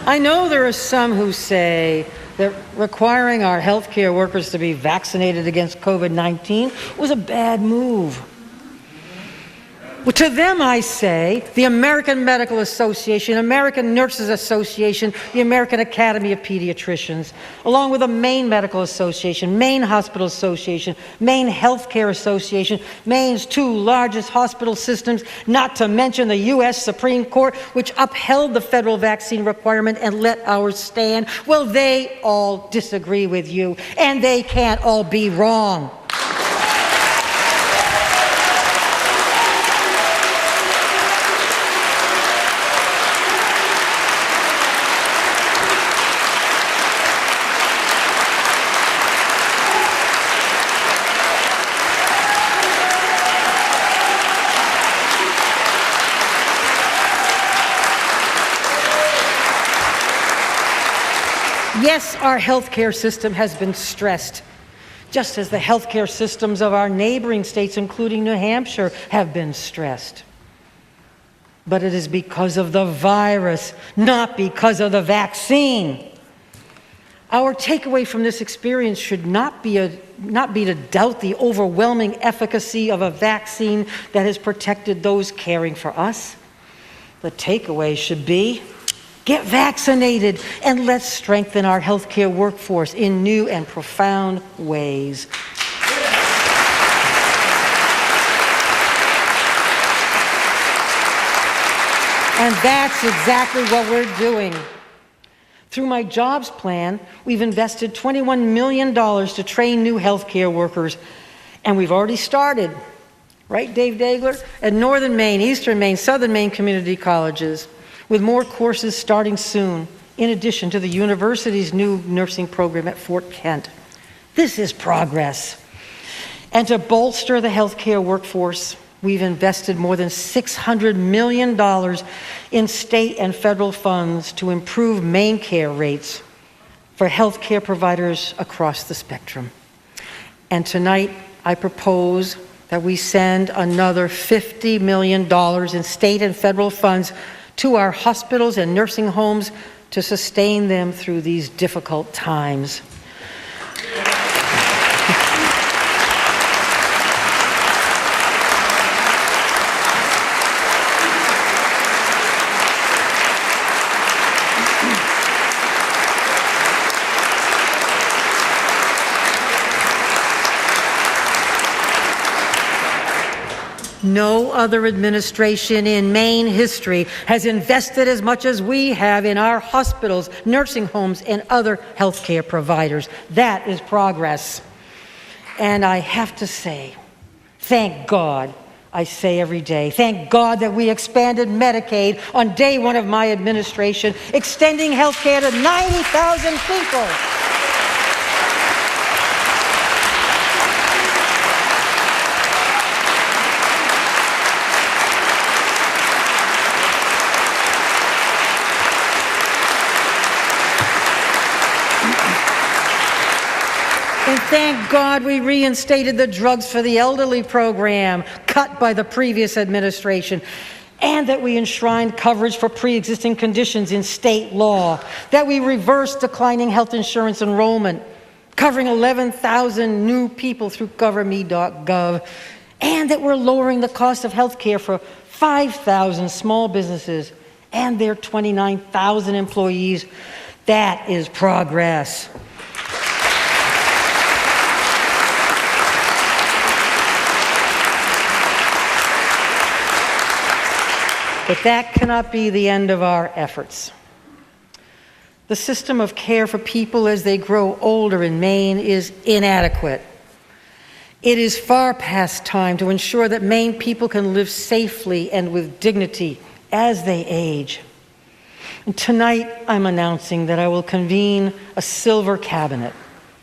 I know there are some who say that requiring our healthcare workers to be vaccinated against COVID-19 was a bad move. Well, to them I say, the American Medical Association, American Nurses Association, the American Academy of Pediatricians, along with the Maine Medical Association, Maine Hospital Association, Maine Healthcare Association, Maine's two largest hospital systems, not to mention the U.S. Supreme Court, which upheld the federal vaccine requirement and let ours stand. Well, they all disagree with you, and they can't all be wrong. Yes, our healthcare system has been stressed, just as the healthcare systems of our neighboring states, including New Hampshire, have been stressed. But it is because of the virus, not because of the vaccine. Our takeaway from this experience should not be to doubt the overwhelming efficacy of a vaccine that has protected those caring for us. The takeaway should be, get vaccinated, and let's strengthen our healthcare workforce in new and profound ways. And that's exactly what we're doing. Through my jobs plan, we've invested $21 million to train new healthcare workers, and we've already started, right, Dave Dagler? At Northern Maine, Eastern Maine, Southern Maine community colleges, with more courses starting soon, in addition to the university's new nursing program at Fort Kent. This is progress. And to bolster the healthcare workforce, we've invested more than $600 million in state and federal funds to improve Maine care rates for healthcare providers across the spectrum. And tonight, I propose that we send another $50 million in state and federal funds to our hospitals and nursing homes to sustain them through these difficult times. No other administration in Maine history has invested as much as we have in our hospitals, nursing homes, and other healthcare providers. That is progress. And I have to say, thank God, I say every day, thank God that we expanded Medicaid on day one of my administration, extending healthcare to 90,000 people. And thank God we reinstated the Drugs for the Elderly program, cut by the previous administration, and that we enshrined coverage for pre-existing conditions in state law, that we reversed declining health insurance enrollment, covering 11,000 new people through coverme.gov, and that we're lowering the cost of health care for 5,000 small businesses and their 29,000 employees. That is progress. But that cannot be the end of our efforts. The system of care for people as they grow older in Maine is inadequate. It is far past time to ensure that Maine people can live safely and with dignity as they age. And tonight, I'm announcing that I will convene a silver cabinet,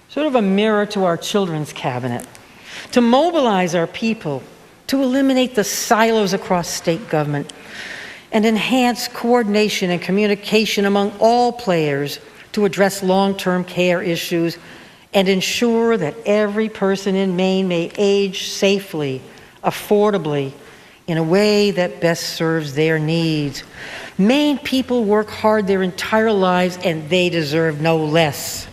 sort of a mirror to our children's cabinet, to mobilize our people, to eliminate the silos across state government, and enhance coordination and communication among all players to address long-term care issues and ensure that every person in Maine may age safely, affordably, in a way that best serves their needs. Maine people work hard their entire lives, and they deserve no less.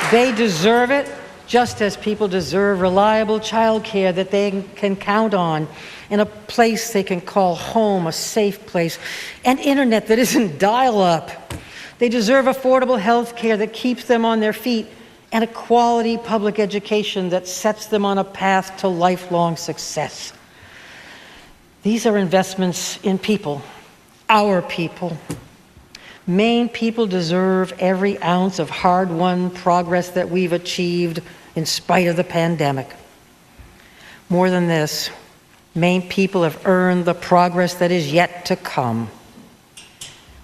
They deserve it just as people deserve reliable child care that they can count on, and a place they can call home, a safe place, and internet that isn't dial-up. They deserve affordable health care that keeps them on their feet, and a quality public education that sets them on a path to lifelong success. These are investments in people, our people. Maine people deserve every ounce of hard-won progress that we've achieved in spite of the pandemic. More than this, Maine people have earned the progress that is yet to come.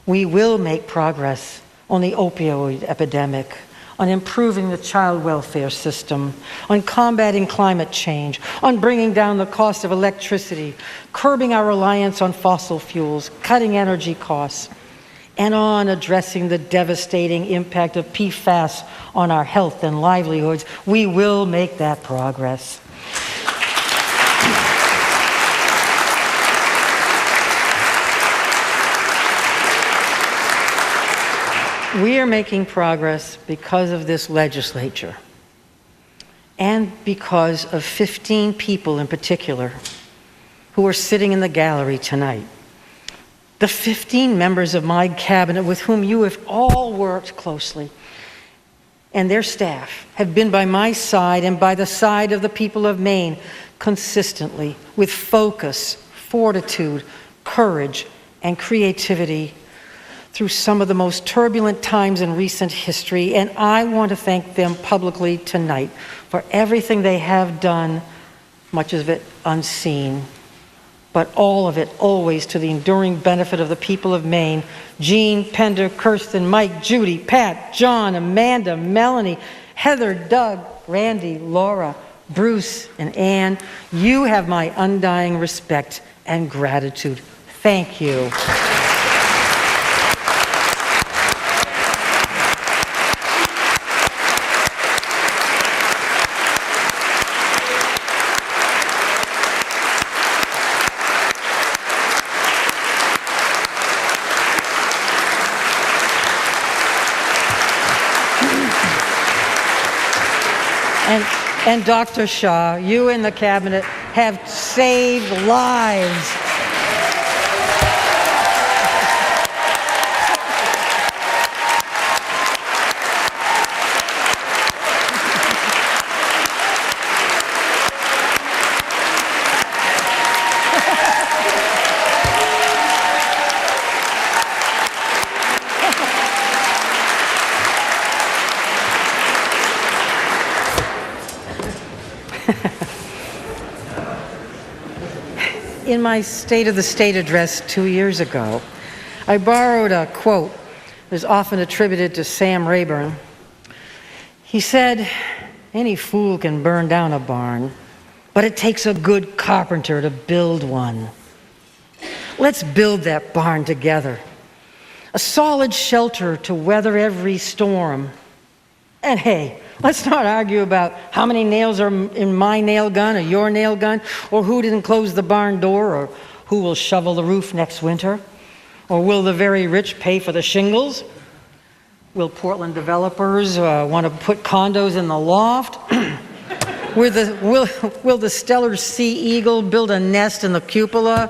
We will make progress on the opioid epidemic, on improving the child welfare system, on combating climate change, on bringing down the cost of electricity, curbing our reliance on fossil fuels, cutting energy costs, and on addressing the devastating impact of PFAS on our health and livelihoods. We will make that progress. We are making progress because of this legislature, and because of 15 people in particular who are sitting in the gallery tonight. The 15 members of my cabinet with whom you have all worked closely, and their staff have been by my side and by the side of the people of Maine consistently, with focus, fortitude, courage, and creativity through some of the most turbulent times in recent history. And I want to thank them publicly tonight for everything they have done, much of it unseen, but all of it always to the enduring benefit of the people of Maine. Jean, Pender, Kirsten, Mike, Judy, Pat, John, Amanda, Melanie, Heather, Doug, Randy, Laura, Bruce, and Ann, you have my undying respect and gratitude. Thank you. And Dr. Shaw, you and the cabinet have saved lives. In my State of the State address 2 years ago, I borrowed a quote that is often attributed to Sam Rayburn. He said, "Any fool can burn down a barn, but it takes a good carpenter to build one." Let's build that barn together, a solid shelter to weather every storm. And hey, let's not argue about how many nails are in my nail gun or your nail gun, or who didn't close the barn door, or who will shovel the roof next winter, or will the very rich pay for the shingles? Will Portland developers want to put condos in the loft? Will the stellar sea eagle build a nest in the cupola?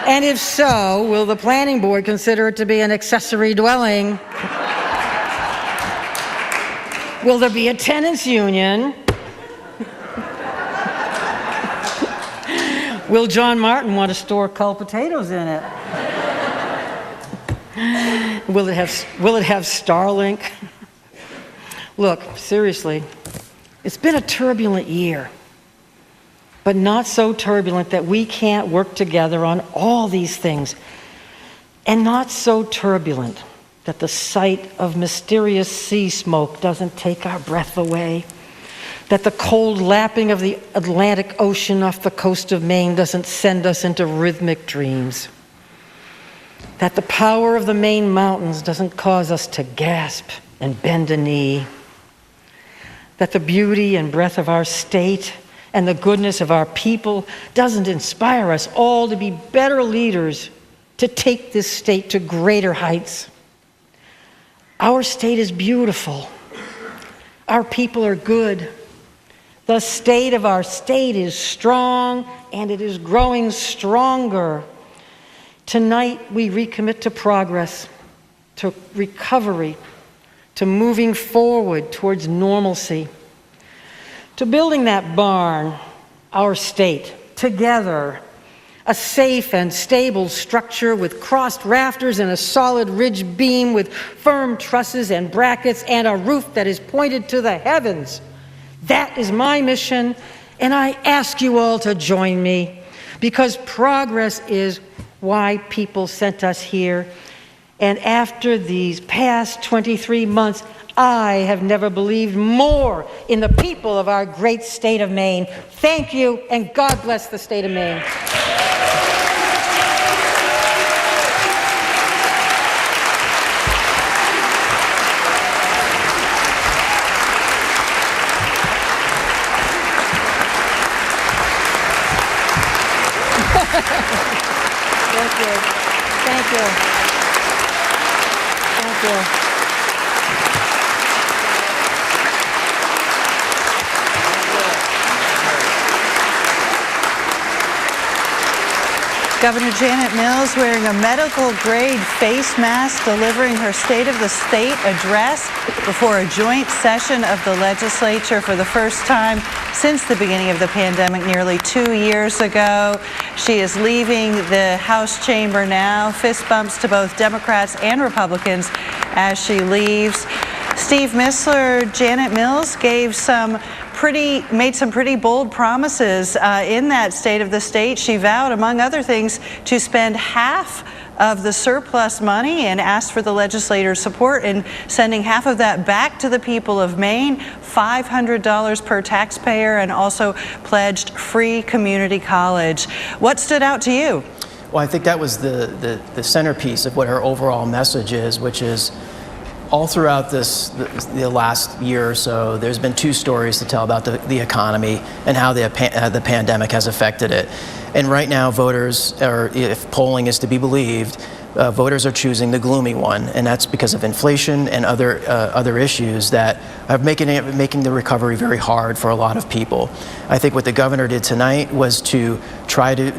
And if so, will the planning board consider it to be an accessory dwelling? Will there be a tenants union? Will John Martin want to store cull potatoes in it? Will it have Starlink? Look, seriously, it's been a turbulent year, but not so turbulent that we can't work together on all these things, and not so turbulent that the sight of mysterious sea smoke doesn't take our breath away. that the cold lapping of the Atlantic Ocean off the coast of Maine doesn't send us into rhythmic dreams, that the power of the Maine mountains doesn't cause us to gasp and bend a knee, that the beauty and breadth of our state and the goodness of our people doesn't inspire us all to be better leaders, to take this state to greater heights. Our state is beautiful. Our people are good. The state of our state is strong, and it is growing stronger. Tonight, we recommit to progress, to recovery, to moving forward towards normalcy, to building that barn, our state, together, a safe and stable structure with crossed rafters and a solid ridge beam with firm trusses and brackets and a roof that is pointed to the heavens. That is my mission, and I ask you all to join me, because progress is why people sent us here. And after these past 23 months, I have never believed more in the people of our great state of Maine. Thank you, and God bless the state of Maine. Thank you. Thank you. Thank you. Governor Janet Mills wearing a medical-grade face mask, delivering her State of the State address before a joint session of the legislature for the first time since the beginning of the pandemic nearly 2 years ago. She is leaving the House chamber now. Fist bumps to both Democrats and Republicans as she leaves. Steve Mistler, Janet Mills made some pretty bold promises in that State of the State. She vowed, among other things, to spend half of the surplus money and asked for the legislators' support in sending half of that back to the people of Maine, $500 per taxpayer, and also pledged free community college. What stood out to you? Well, I think that was the centerpiece of what her overall message is, which is all throughout the last year or so, there's been two stories to tell about the economy and how the pandemic has affected it. And right now, voters, or if polling is to be believed, voters are choosing the gloomy one, and that's because of inflation and other issues that are making the recovery very hard for a lot of people. I think what the governor did tonight was to try to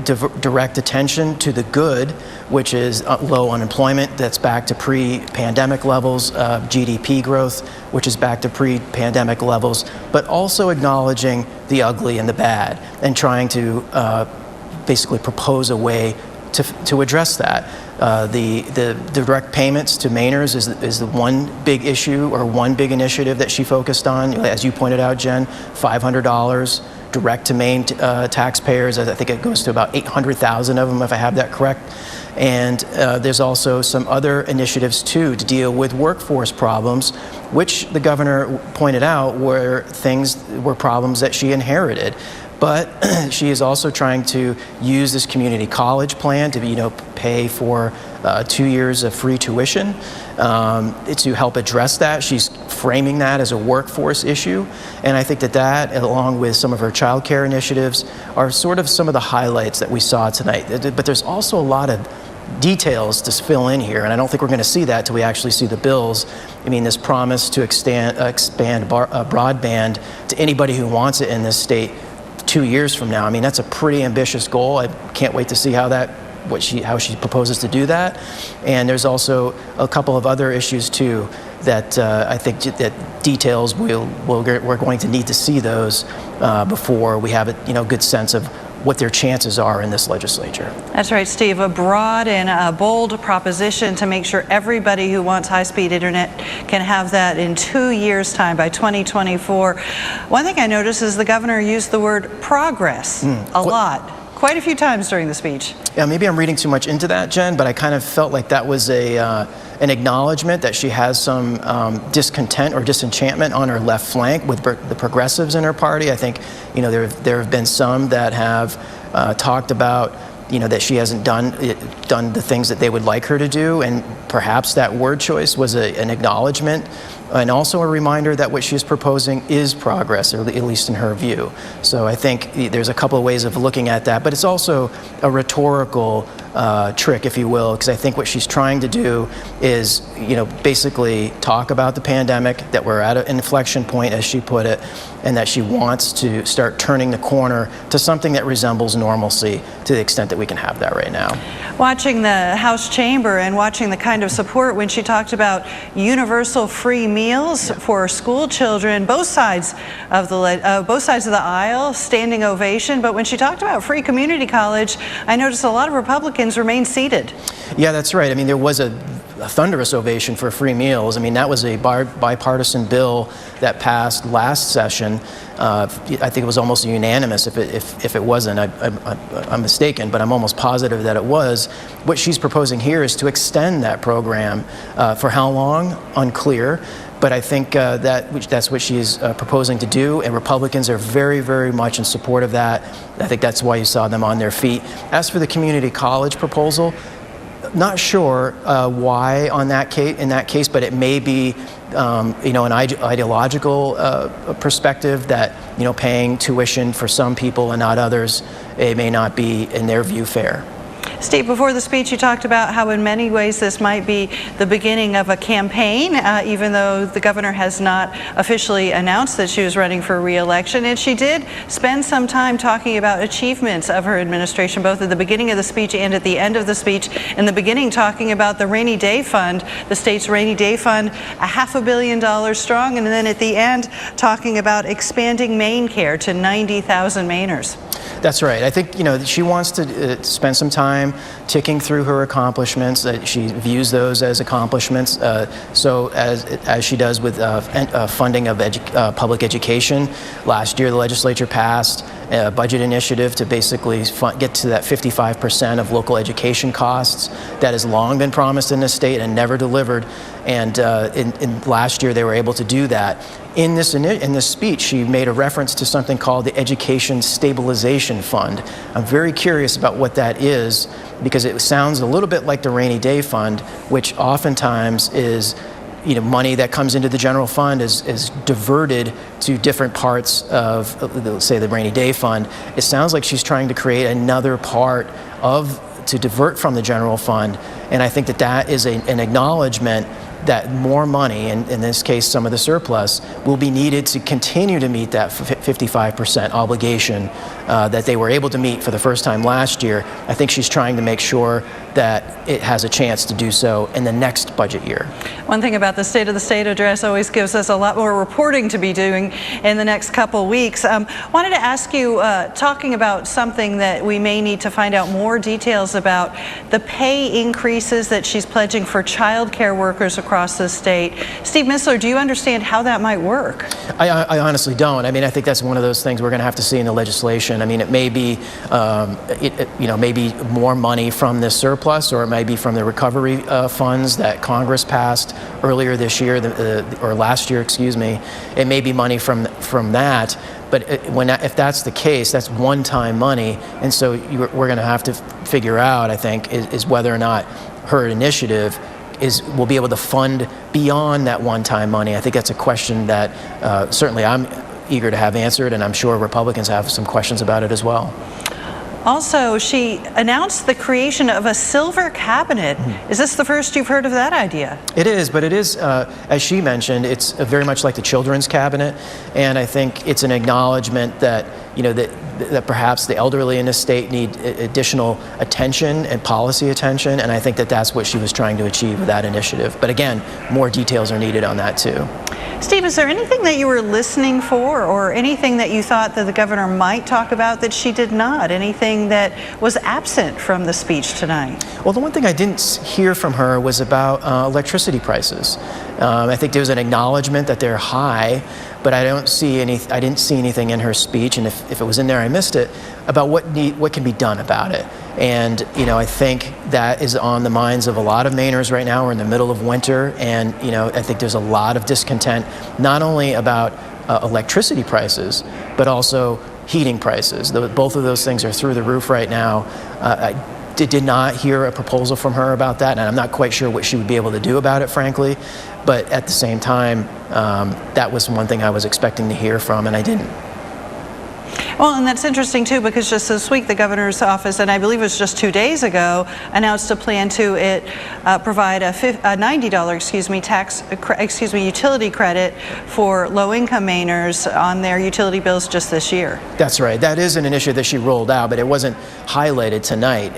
direct attention to the good, which is low unemployment that's back to pre-pandemic levels, GDP growth, which is back to pre-pandemic levels, but also acknowledging the ugly and the bad, and trying to basically propose a way to address that. The direct payments to Mainers is the one big issue or one big initiative that she focused on. As you pointed out, Jen, $500 direct to Maine taxpayers. I think it goes to about 800,000 of them, if I have that correct. And there's also some other initiatives too to deal with workforce problems, which the governor pointed out were problems that she inherited. But she is also trying to use this community college plan to, pay for 2 years of free tuition to help address that. She's framing that as a workforce issue, and I think that, along with some of her child care initiatives, are sort of some of the highlights that we saw tonight. But there's also a lot of details to fill in here, and I don't think we're going to see that till we actually see the bills. I mean, this promise to expand broadband to anybody who wants it in this state 2 years from now. I mean, that's a pretty ambitious goal. I can't wait to see how she proposes to do that. And there's also a couple of other issues too that I think that details we're going to need to see those before we have a good sense of what their chances are in this legislature. That's right, Steve. A broad and a bold proposition to make sure everybody who wants high-speed internet can have that in 2 years' time, by 2024. One thing I noticed is the governor used the word progress a lot, quite a few times during the speech. Yeah, maybe I'm reading too much into that, Jen, but I kind of felt like that was an acknowledgement that she has some discontent or disenchantment on her left flank with the progressives in her party. I think, there have been some that have talked about, that she hasn't done the things that they would like her to do, and perhaps that word choice was an acknowledgement and also a reminder that what she's proposing is progress, or at least in her view. So I think there's a couple of ways of looking at that, but it's also a rhetorical trick, if you will, because I think what she's trying to do is, basically talk about the pandemic, that we're at an inflection point, as she put it, and that she wants to start turning the corner to something that resembles normalcy to the extent that we can have that right now. Watching the House chamber and watching the kind of support when she talked about universal free meals for school children, both sides of the aisle, standing ovation. But when she talked about free community college, I noticed a lot of Republicans remained seated. Yeah, that's right. I mean, there was a thunderous ovation for free meals. I mean, that was a bipartisan bill that passed last session. I think it was almost unanimous. If it wasn't, I'm mistaken, but I'm almost positive that it was. What she's proposing here is to extend that program for how long? Unclear. But I think that's what she's proposing to do, and Republicans are very, very much in support of that. I think that's why you saw them on their feet. As for the community college proposal, not sure why in that case, but it may be an ideological perspective that paying tuition for some people and not others, it may not be in their view fair. Steve, before the speech, you talked about how in many ways this might be the beginning of a campaign, even though the governor has not officially announced that she was running for re-election. And she did spend some time talking about achievements of her administration, both at the beginning of the speech and at the end of the speech. In the beginning, talking about the rainy day fund, the state's rainy day fund, $500 million strong, and then at the end, talking about expanding Maine Care to 90,000 Mainers. That's right. I think, she wants to spend some time ticking through her accomplishments. She views those as accomplishments. So as she does with funding of public education. Last year, the legislature passed a budget initiative to basically get to that 55% of local education costs that has long been promised in this state and never delivered. And in last year, they were able to do that. In this speech, she made a reference to something called the Education Stabilization Fund. I'm very curious about what that is, because it sounds a little bit like the Rainy Day Fund, which oftentimes is money that comes into the general fund is diverted to different parts of, say, the Rainy Day Fund. It sounds like she's trying to create another part to divert from the general fund, and I think that is an acknowledgement that more money, and in this case some of the surplus, will be needed to continue to meet that 55% obligation that they were able to meet for the first time last year. I think she's trying to make sure that it has a chance to do so in the next budget year. One thing about the State of the State address always gives us a lot more reporting to be doing in the next couple weeks. Wanted to ask you, talking about something that we may need to find out more details about, the pay increases that she's pledging for child care workers across the state. Steve Mistler, do you understand how that might work? I honestly don't. I mean, I think that's one of those things we're going to have to see in the legislation. I mean, it may be, maybe more money from this surplus, or it may be from the recovery funds that Congress passed earlier this year, or last year, excuse me. It may be money from that. But if that's the case, that's one-time money, and so we're going to have to figure out, I think, is whether or not her initiative will be able to fund beyond that one-time money. I think that's a question that certainly I'm eager to have answered, and I'm sure Republicans have some questions about it as well. Also, she announced the creation of a silver cabinet. Is this the first you've heard of that idea? It is, but it is, as she mentioned, it's very much like the children's cabinet, and I think it's an acknowledgement that, that perhaps the elderly in this state need additional attention and policy attention, and I think that's what she was trying to achieve with that initiative. But again, more details are needed on that too. Steve, is there anything that you were listening for, or anything that you thought that the governor might talk about that she did not? Anything that was absent from the speech tonight? Well, the one thing I didn't hear from her was about electricity prices. I think there was an acknowledgement that they're high, but I didn't see anything in her speech, and if it was in there, I missed it, about what can be done about it. And, I think that is on the minds of a lot of Mainers right now. We're in the middle of winter, and, I think there's a lot of discontent, not only about electricity prices, but also heating prices. Both of those things are through the roof right now. I did not hear a proposal from her about that, and I'm not quite sure what she would be able to do about it, frankly. But at the same time, that was one thing I was expecting to hear from, and I didn't. Well, and that's interesting too, because just this week the governor's office, and I believe it was just 2 days ago, announced a plan to provide a $90 utility credit for low-income Mainers on their utility bills just this year. That's right. That is an initiative that she rolled out, but it wasn't highlighted tonight.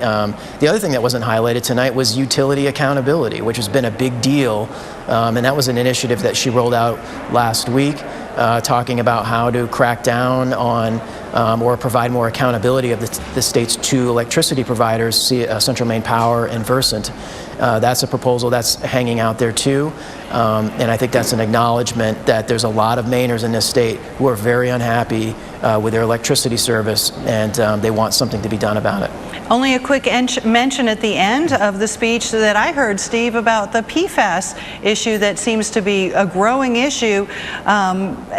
The other thing that wasn't highlighted tonight was utility accountability, which has been a big deal, and that was an initiative that she rolled out last week, talking about how to crack down on or provide more accountability of the state's two electricity providers, Central Maine Power and Versant. That's a proposal that's hanging out there too, and I think that's an acknowledgement that there's a lot of Mainers in this state who are very unhappy with their electricity service, and they want something to be done about it. Only a quick mention at the end of the speech that I heard, Steve, about the PFAS issue that seems to be a growing issue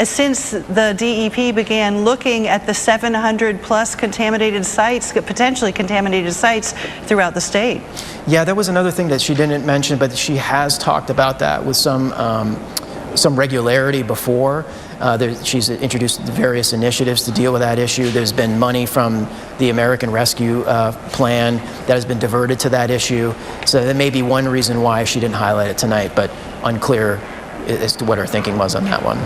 since the DEP began looking at the 700 plus contaminated sites, potentially contaminated sites throughout the state. Yeah, that was another thing that she didn't mention, but she has talked about that with some regularity before. She's introduced various initiatives to deal with that issue. There's been money from the American Rescue Plan that has been diverted to that issue. So that may be one reason why she didn't highlight it tonight, but unclear as to what her thinking was on that one.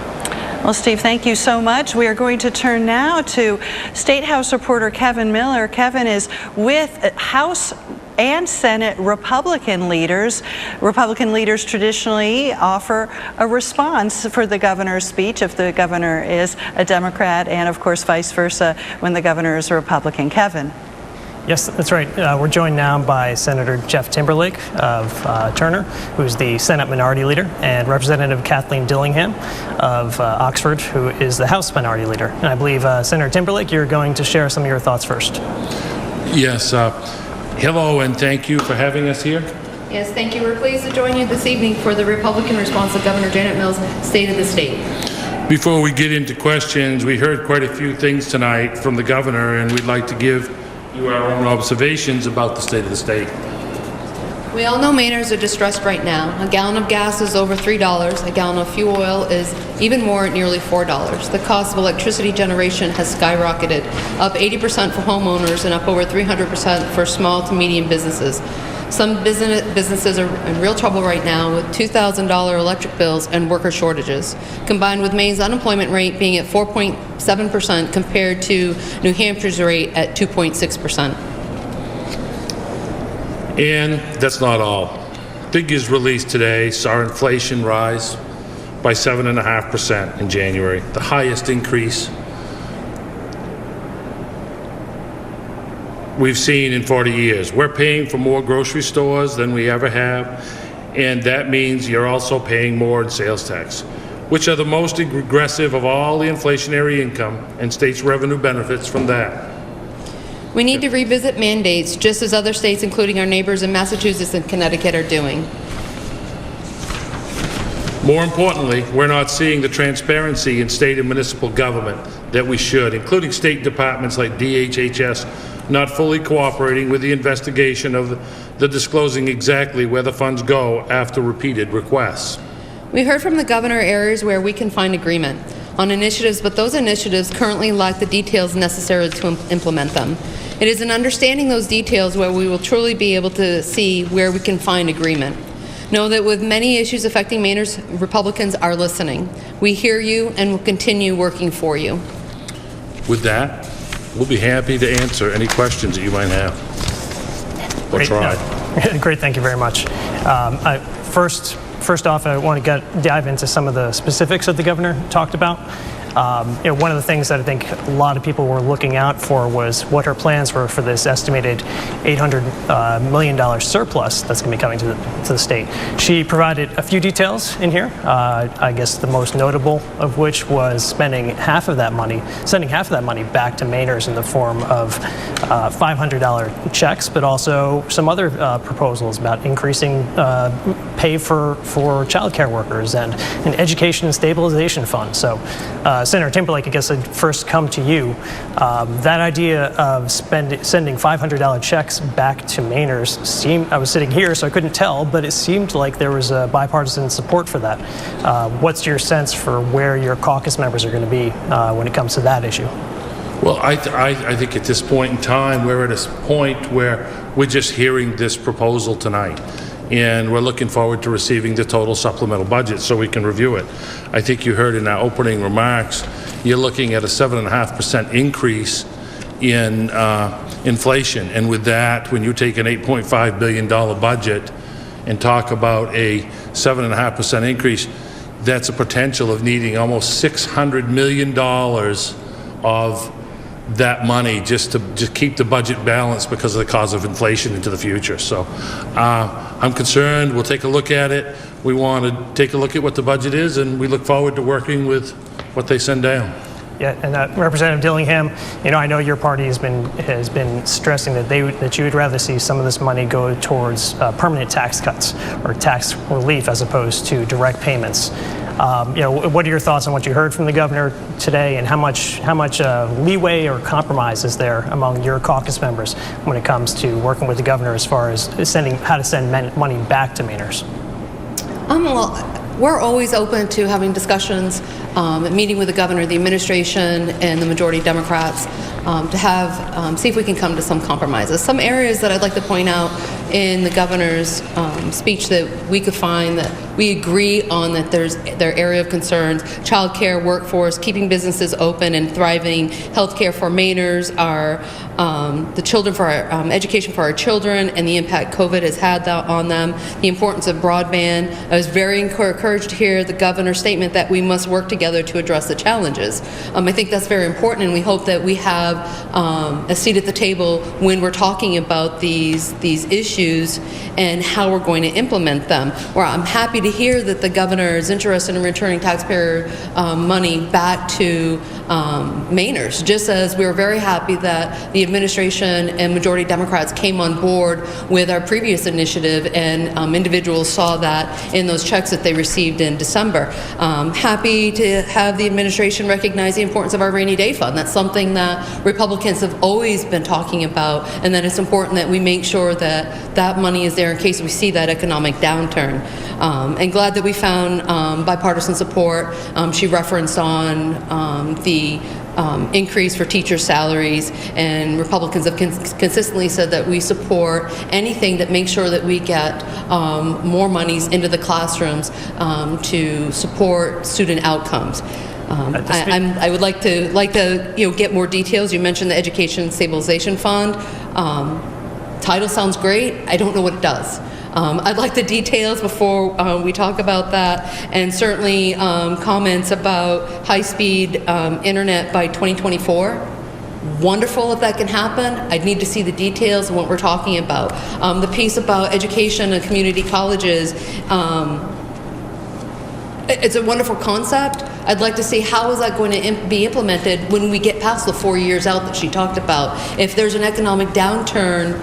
Well, Steve, thank you so much. We are going to turn now to State House reporter Kevin Miller. Kevin is with House and Senate Republican leaders. Republican leaders traditionally offer a response for the governor's speech if the governor is a Democrat, and of course vice versa when the governor is a Republican. Kevin. Yes, that's right. We're joined now by Senator Jeff Timberlake of Turner, who's the Senate Minority Leader, and Representative Kathleen Dillingham of Oxford, who is the House Minority Leader. And I believe, Senator Timberlake, you're going to share some of your thoughts first. Yes. Hello, and thank you for having us here. Yes, thank you. We're pleased to join you this evening for the Republican response to Governor Janet Mills' State of the State. Before we get into questions, we heard quite a few things tonight from the governor, and we'd like to give you our own observations about the state of the state. We all know Mainers are distressed right now. A gallon of gas is over $3. A gallon of fuel oil is even more at nearly $4. The cost of electricity generation has skyrocketed, up 80% for homeowners and up over 300% for small to medium businesses. Some businesses are in real trouble right now with $2,000 electric bills and worker shortages, combined with Maine's unemployment rate being at 4.7% compared to New Hampshire's rate at 2.6%. And that's not all. Figures released today saw inflation rise by 7.5% in January, the highest increase we've seen in 40 years. We're paying for more grocery stores than we ever have, and that means you're also paying more in sales tax, which are the most regressive of all the inflationary income, and states' revenue benefits from that. We need to revisit mandates, just as other states, including our neighbors in Massachusetts and Connecticut, are doing. More importantly, we're not seeing the transparency in state and municipal government that we should, including state departments like DHHS not fully cooperating with the investigation of the disclosing exactly where the funds go after repeated requests. We heard from the governor areas where we can find agreement on initiatives, but those initiatives currently lack the details necessary to implement them. It is in understanding those details where we will truly be able to see where we can find agreement. Know that with many issues affecting Mainers, Republicans are listening. We hear you and will continue working for you. With that, we'll be happy to answer any questions that you might have. We'll try. Great, thank you very much. First off, I want to dive into some of the specifics that the governor talked about. One of the things that I think a lot of people were looking out for was what her plans were for this estimated $800 million surplus that's going to be coming to the state. She provided a few details in here. I guess the most notable of which was sending half of that money back to Mainers in the form of $500 checks, but also some other proposals about increasing pay for child care workers and an education and stabilization fund. So, Senator Timberlake, I guess I'd first come to you. That idea of sending $500 checks back to Mainers I was sitting here, so I couldn't tell, but it seemed like there was a bipartisan support for that. What's your sense for where your caucus members are going to be when it comes to that issue? Well, I think at this point in time, we're at a point where we're just hearing this proposal tonight. And we're looking forward to receiving the total supplemental budget so we can review it. I think you heard in our opening remarks, you're looking at a 7.5% increase in inflation. And with that, when you take an $8.5 billion budget and talk about a 7.5% increase, that's a potential of needing almost $600 million of that money just to keep the budget balanced because of the cause of inflation into the future. So I'm concerned. We'll take a look at it. We want to take a look at what the budget is, and we look forward to working with what they send down. Yeah, and Representative Dillingham, I know your party has been stressing that you would rather see some of this money go towards permanent tax cuts or tax relief as opposed to direct payments. What are your thoughts on what you heard from the governor today, and how much leeway or compromise is there among your caucus members when it comes to working with the governor as far as how to send money back to Mainers? Well, we're always open to having discussions, meeting with the governor, the administration, and the majority Democrats to see if we can come to some compromises. Some areas that I'd like to point out in the governor's speech that we could find that we agree on, that their area of concerns: child care, workforce, keeping businesses open and thriving, health care for Mainers, the children for our education for our children, and the impact COVID has had on them, the importance of broadband. I was very encouraged to hear the governor's statement that we must work together to address the challenges. I think that's very important, and we hope that we have a seat at the table when we're talking about these issues and how we're going to implement them. Where I'm happy to hear that the governor is interested in returning taxpayer money back to Mainers, just as we were very happy that the administration and majority Democrats came on board with our previous initiative, and individuals saw that in those checks that they received in December. Happy to have the administration recognize the importance of our rainy day fund. That's something that Republicans have always been talking about, and that it's important that we make sure that that money is there in case we see that economic downturn. And glad that we found bipartisan support. She referenced on the increase for teacher salaries, and Republicans have consistently said that we support anything that makes sure that we get more monies into the classrooms to support student outcomes. I would like to get more details. You mentioned the Education Stabilization Fund. Title sounds great. I don't know what it does. I'd like the details before we talk about that, and certainly comments about high-speed internet by 2024. Wonderful if that can happen. I'd need to see the details of what we're talking about. The piece about education and community colleges, it's a wonderful concept. I'd like to see how is that going to be implemented when we get past the 4 years out that she talked about. If there's an economic downturn,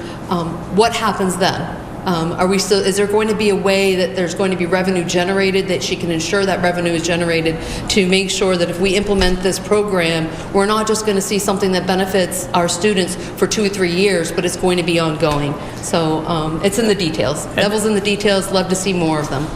what happens then? Is there going to be a way that there's going to be revenue generated, that she can ensure that revenue is generated to make sure that if we implement this program, we're not just going to see something that benefits our students for 2 or 3 years, but it's going to be ongoing. So it's in the details. Devil's in the details. Love to see more of them.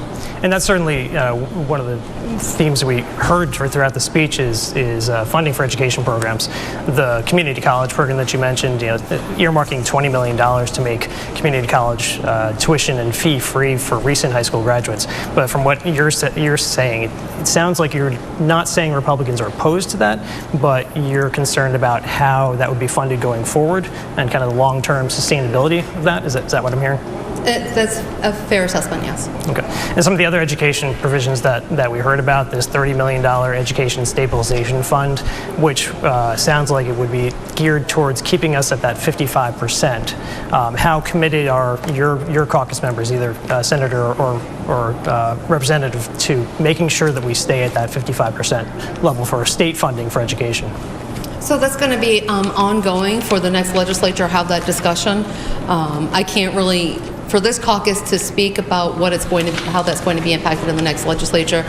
And that's certainly one of the themes we heard throughout the speech is funding for education programs. The community college program that you mentioned, earmarking $20 million to make community college tuition and fee free for recent high school graduates. But from what you're saying, it sounds like you're not saying Republicans are opposed to that, but you're concerned about how that would be funded going forward and kind of the long-term sustainability of that. Is that what I'm hearing? That's a fair assessment, yes. Okay. And some of the other education provisions that we heard about, this $30 million education stabilization fund, which sounds like it would be geared towards keeping us at that 55%. How committed are your caucus members, either senator or representative, to making sure that we stay at that 55% level for state funding for education? So that's going to be ongoing for the next legislature, have that discussion. I can't really, for this caucus to speak about how that's going to be impacted in the next legislature.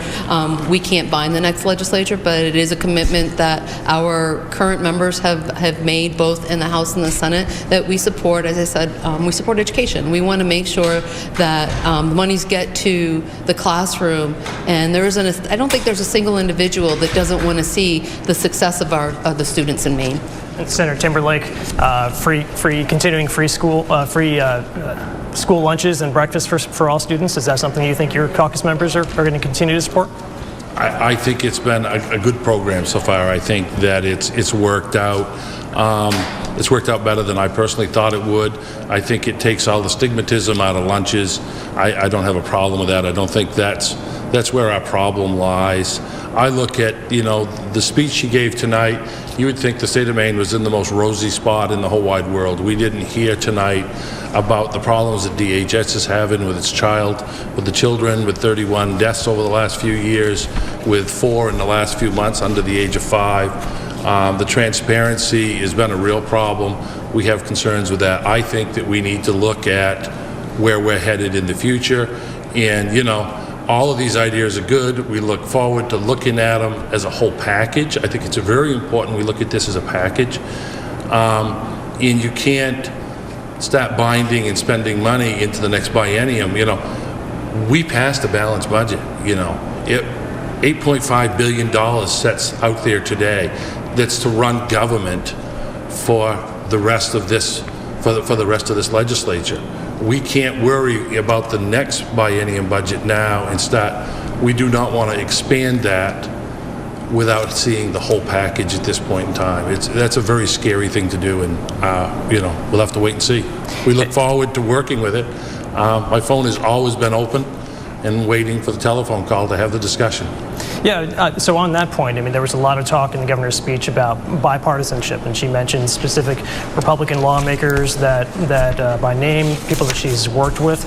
We can't bind the next legislature, but it is a commitment that our current members have made, both in the House and the Senate, that we support. As I said, we support education. We want to make sure that the monies get to the classroom, and I don't think there's a single individual that doesn't want to see the success of the students in Maine. Senator Timberlake, continuing free school lunches and breakfast for all students. Is that something you think your caucus members are going to continue to support? I think it's been a good program so far. I think that it's worked out. It's worked out better than I personally thought it would. I think it takes all the stigmatism out of lunches. I don't have a problem with that. I don't think that's where our problem lies. I look at, the speech she gave tonight. You would think the state of Maine was in the most rosy spot in the whole wide world. We didn't hear tonight about the problems that DHS is having with the children, with 31 deaths over the last few years, with 4 in the last few months under the age of 5. The transparency has been a real problem. We have concerns with that. I think that we need to look at where we're headed in the future. And, all of these ideas are good. We look forward to looking at them as a whole package. I think it's very important we look at this as a package. And you can't start binding and spending money into the next biennium. We passed a balanced budget. $8.5 billion sets out there today that's to run government for the rest of this legislature. We can't worry about the next biennium budget now and we do not want to expand that without seeing the whole package at this point in time. That's a very scary thing to do, and we'll have to wait and see. We look forward to working with it. My phone has always been open and waiting for the telephone call to have the discussion. Yeah, so on that point, there was a lot of talk in the governor's speech about bipartisanship, and she mentioned specific Republican lawmakers that by name, people that she's worked with.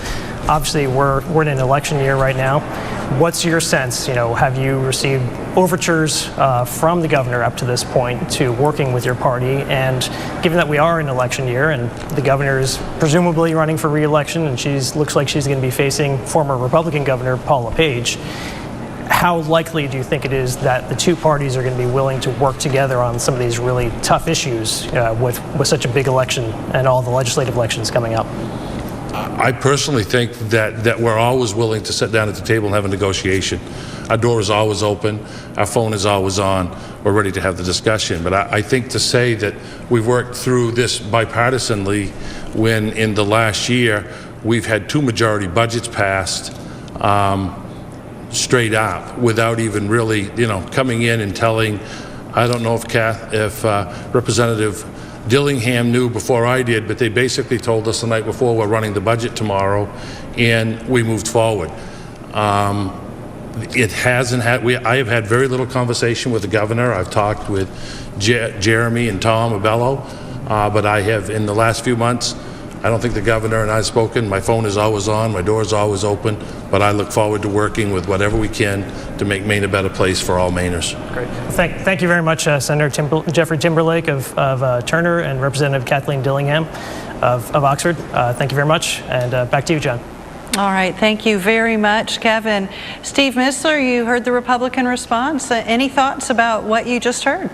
Obviously, we're in an election year right now. What's your sense? Have you received overtures from the governor up to this point to working with your party? And given that we are in an election year and the governor is presumably running for re-election, and looks like she's going to be facing former Republican Governor Paul LePage, how likely do you think it is that the two parties are going to be willing to work together on some of these really tough issues with such a big election and all the legislative elections coming up? I personally think that we're always willing to sit down at the table and have a negotiation. Our door is always open. Our phone is always on. We're ready to have the discussion. But I think to say that we've worked through this bipartisanly when in the last year we've had 2 majority budgets passed straight up without even really, coming in and telling, I don't know if Representative Dillingham knew before I did, but they basically told us the night before we're running the budget tomorrow, and we moved forward. It hasn't had, I have had very little conversation with the governor. I've talked with Jeremy and Tom Abello, but I have, in the last few months, I don't think the governor and I have spoken. My phone is always on, my door is always open, but I look forward to working with whatever we can to make Maine a better place for all Mainers. Great. Thank you very much, Senator Jeffrey Timberlake of Turner and Representative Kathleen Dillingham of Oxford. Thank you very much, and back to you, John. All right, thank you very much, Kevin. Steve Mistler, you heard the Republican response. Any thoughts about what you just heard?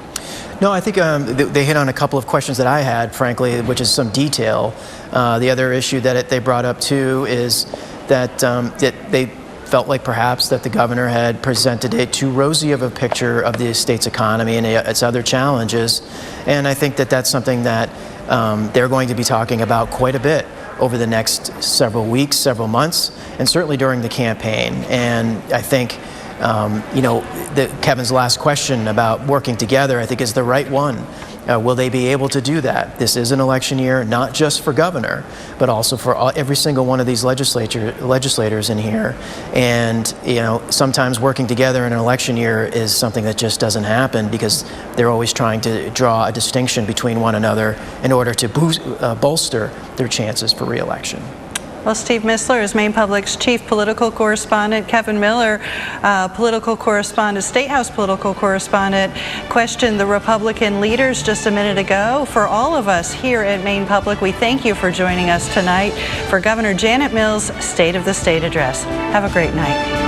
No, I think they hit on a couple of questions that I had, frankly, which is some detail. The other issue that they brought up, too, is that they felt like perhaps that the governor had presented a too rosy of a picture of the state's economy and its other challenges. And I think that that's something that they're going to be talking about quite a bit over the next several weeks, several months, and certainly during the campaign. And I think Kevin's last question about working together, I think, is the right one. Will they be able to do that? This is an election year, not just for governor, but also for every single one of these legislators in here. And sometimes working together in an election year is something that just doesn't happen because they're always trying to draw a distinction between one another in order to bolster their chances for re-election. Well, Steve Mistler is Maine Public's chief political correspondent. Kevin Miller, political correspondent, State House political correspondent, questioned the Republican leaders just a minute ago. For all of us here at Maine Public, we thank you for joining us tonight for Governor Janet Mills' State of the State Address. Have a great night.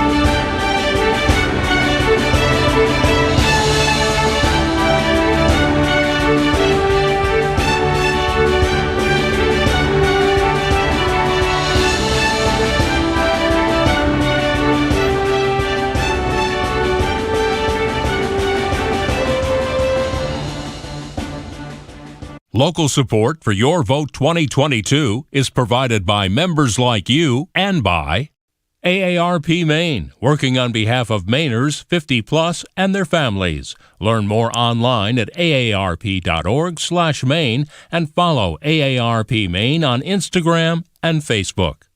Local support for Your Vote 2022 is provided by members like you and by AARP Maine, working on behalf of Mainers 50 plus and their families. Learn more online at aarp.org/Maine and follow AARP Maine on Instagram and Facebook.